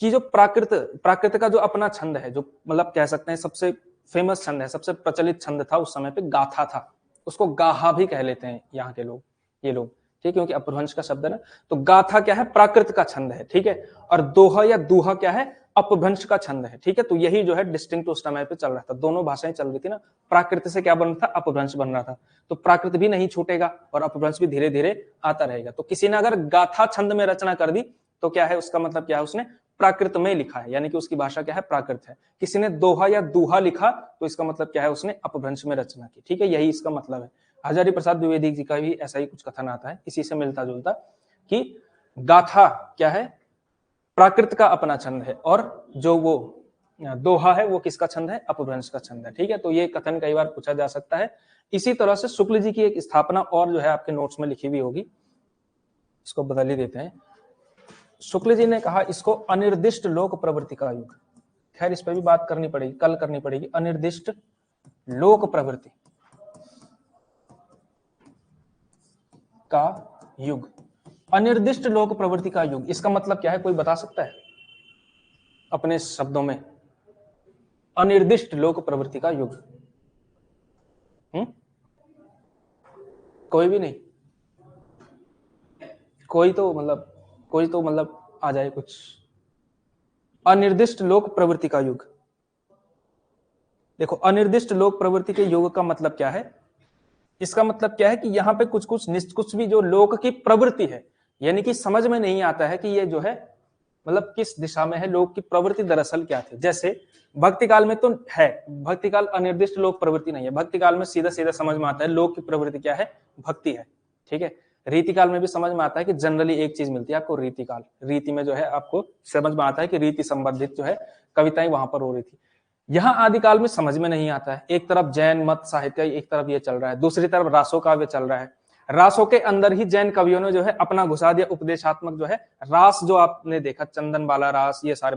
कि जो प्राकृत का जो अपना छंद है, जो मतलब कह सकते हैं सबसे फेमस छंद है, सबसे प्रचलित छंद था उस समय पे, गाथा था। उसको गाहा भी कह लेते हैं यहाँ के लोग, ये लोग, ठीक है, क्योंकि अपभ्रंश का शब्द है ना। तो गाथा क्या है? प्राकृत का छंद है, ठीक है। और दोहा या दूहा क्या है? अपभ्रंश का छंद है, ठीक है। तो यही जो है डिस्टिंक्ट उस समय पे चल रहा था, दोनों भाषाएं चल रही थी ना। प्राकृत से क्या बन रहा था? अपभ्रंश बन रहा था। तो प्राकृत भी नहीं छूटेगा और अपभ्रंश भी धीरे धीरे आता रहेगा। तो किसी ने अगर गाथा छंद में रचना कर दी तो क्या है, उसका मतलब क्या है, उसने प्राकृत में लिखा है, यानी कि उसकी भाषा क्या है? प्राकृत है। किसी ने दोहा या दूहा लिखा तो इसका मतलब क्या है, उसने अपभ्रंश में रचना की, ठीक है। यही इसका मतलब है। हजारी प्रसाद द्विवेदी जी का भी ऐसा ही कुछ कथन आता है, इसी से मिलता जुलता, कि गाथा क्या है? प्राकृत का अपना छंद है, और जो वो दोहा है वो किसका छंद है? अपभ्रंश का छंद है, ठीक है। तो ये कथन कई बार पूछा जा सकता है। इसी तरह से शुक्ल जी की एक स्थापना और जो है आपके नोट्स में लिखी हुई होगी, इसको बदल ही देते हैं। शुक्ल जी ने कहा इसको अनिर्दिष्ट लोक प्रवृत्ति का युग। खैर इस पर भी बात करनी पड़ेगी, कल करनी पड़ेगी। अनिर्दिष्ट लोक प्रवृत्ति का युग, अनिर्दिष्ट लोक प्रवृत्ति का युग, इसका मतलब क्या है, कोई बता सकता है अपने शब्दों में? अनिर्दिष्ट लोक प्रवृत्ति का युग, कोई भी नहीं? कोई तो मतलब आ जाए कुछ। अनिर्दिष्ट लोक प्रवृत्ति का युग, देखो अनिर्दिष्ट लोक प्रवृत्ति के युग का मतलब क्या है? इसका मतलब क्या है कि यहाँ पे कुछ भी जो लोक की प्रवृत्ति है, यानी कि समझ में नहीं आता है कि ये जो है मतलब किस दिशा में है, लोक की प्रवृत्ति दरअसल क्या थी। जैसे भक्ति काल में तो है, भक्ति काल अनिर्दिष्ट लोक प्रवृत्ति नहीं है। भक्ति काल में सीधा सीधा समझ में आता है लोक की प्रवृत्ति क्या है, भक्ति है, ठीक है। रीति काल में भी समझ में आता है कि जनरली एक चीज मिलती है आपको, रीति काल। रीति में जो है आपको समझ में आता है कि रीति संबंधित जो है कविताएं वहां पर हो रही थी। यहाँ आदिकाल में समझ में नहीं आता है। एक तरफ जैन मत साहित्य, एक तरफ ये चल रहा है, दूसरी तरफ रासो काव्य चल रहा है। रासों के अंदर ही जैन कवियों ने जो है अपना घुसा दिया उपदेशात्मक जो है रास, जो आपने देखा चंदन बाला रास, ये सारे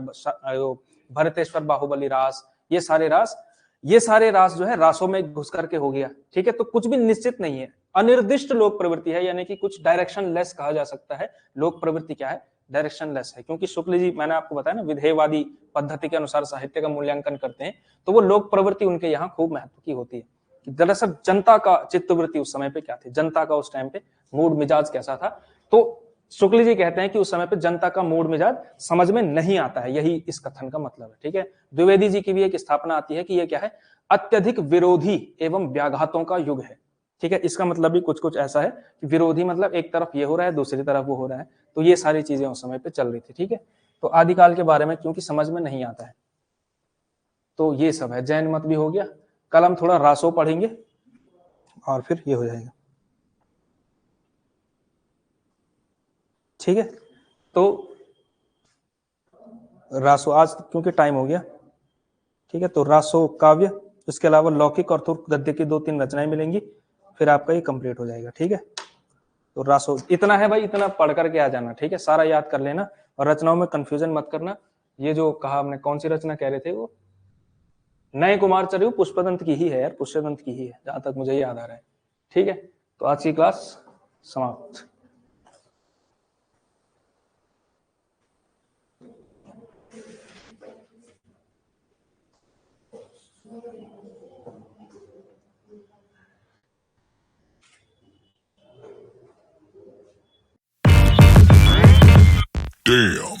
भरतेश्वर बाहुबली रास, ये सारे रास जो है रासों में घुस करके हो गया, ठीक है। तो कुछ भी निश्चित नहीं है, अनिर्दिष्ट लोक प्रवृत्ति है, यानी कि कुछ डायरेक्शन लेस कहा जा सकता है। लोक प्रवृत्ति क्या है? डायरेक्शन लेस है। क्योंकि शुक्ल जी, मैंने आपको बताया ना, विधेयवादी पद्धति के अनुसार साहित्य का मूल्यांकन करते हैं, तो वो लोक प्रवृत्ति उनके यहाँ खूब महत्व की होती है। कि दरअसल जनता का चित्तवृत्ति उस समय पे क्या थी, जनता का उस टाइम पे मूड मिजाज कैसा था। तो शुक्ल जी कहते हैं कि उस समय पे जनता का मूड मिजाज समझ में नहीं आता है, यही इस कथन का मतलब है। ठीक है, द्विवेदी जी की भी एक स्थापना आती है कि ये क्या है, अत्यधिक विरोधी एवं व्याघातों का युग है। ठीक है, इसका मतलब भी कुछ कुछ ऐसा है कि विरोधी मतलब एक तरफ ये हो रहा है, दूसरी तरफ वो हो रहा है, तो ये सारी चीजें उस समय पे चल रही थी। ठीक है, तो आदिकाल के बारे में क्योंकि समझ में नहीं आता है, तो ये सब है। जैन मत भी हो गया, कल हम थोड़ा रासो पढ़ेंगे और फिर ये हो जाएगा। ठीक है, तो रासो आज क्योंकि टाइम हो गया। ठीक है, तो रासो काव्य, इसके अलावा लौकिक और तुर्क गद्य की 2-3 रचनाएं मिलेंगी, फिर आपका ये कंप्लीट हो जाएगा। ठीक है, तो रासो इतना है भाई, इतना पढ़ करके आ जाना। ठीक है, सारा याद कर लेना और रचनाओं में कंफ्यूजन मत करना। ये जो कहा हमने, कौन सी रचना कह रहे थे, वो नए कुमार चरिऊ पुष्पदंत की ही है यार, पुष्पदंत की ही है जहां तक मुझे याद आ रहा है। ठीक है, तो आज की क्लास समाप्त। Damn.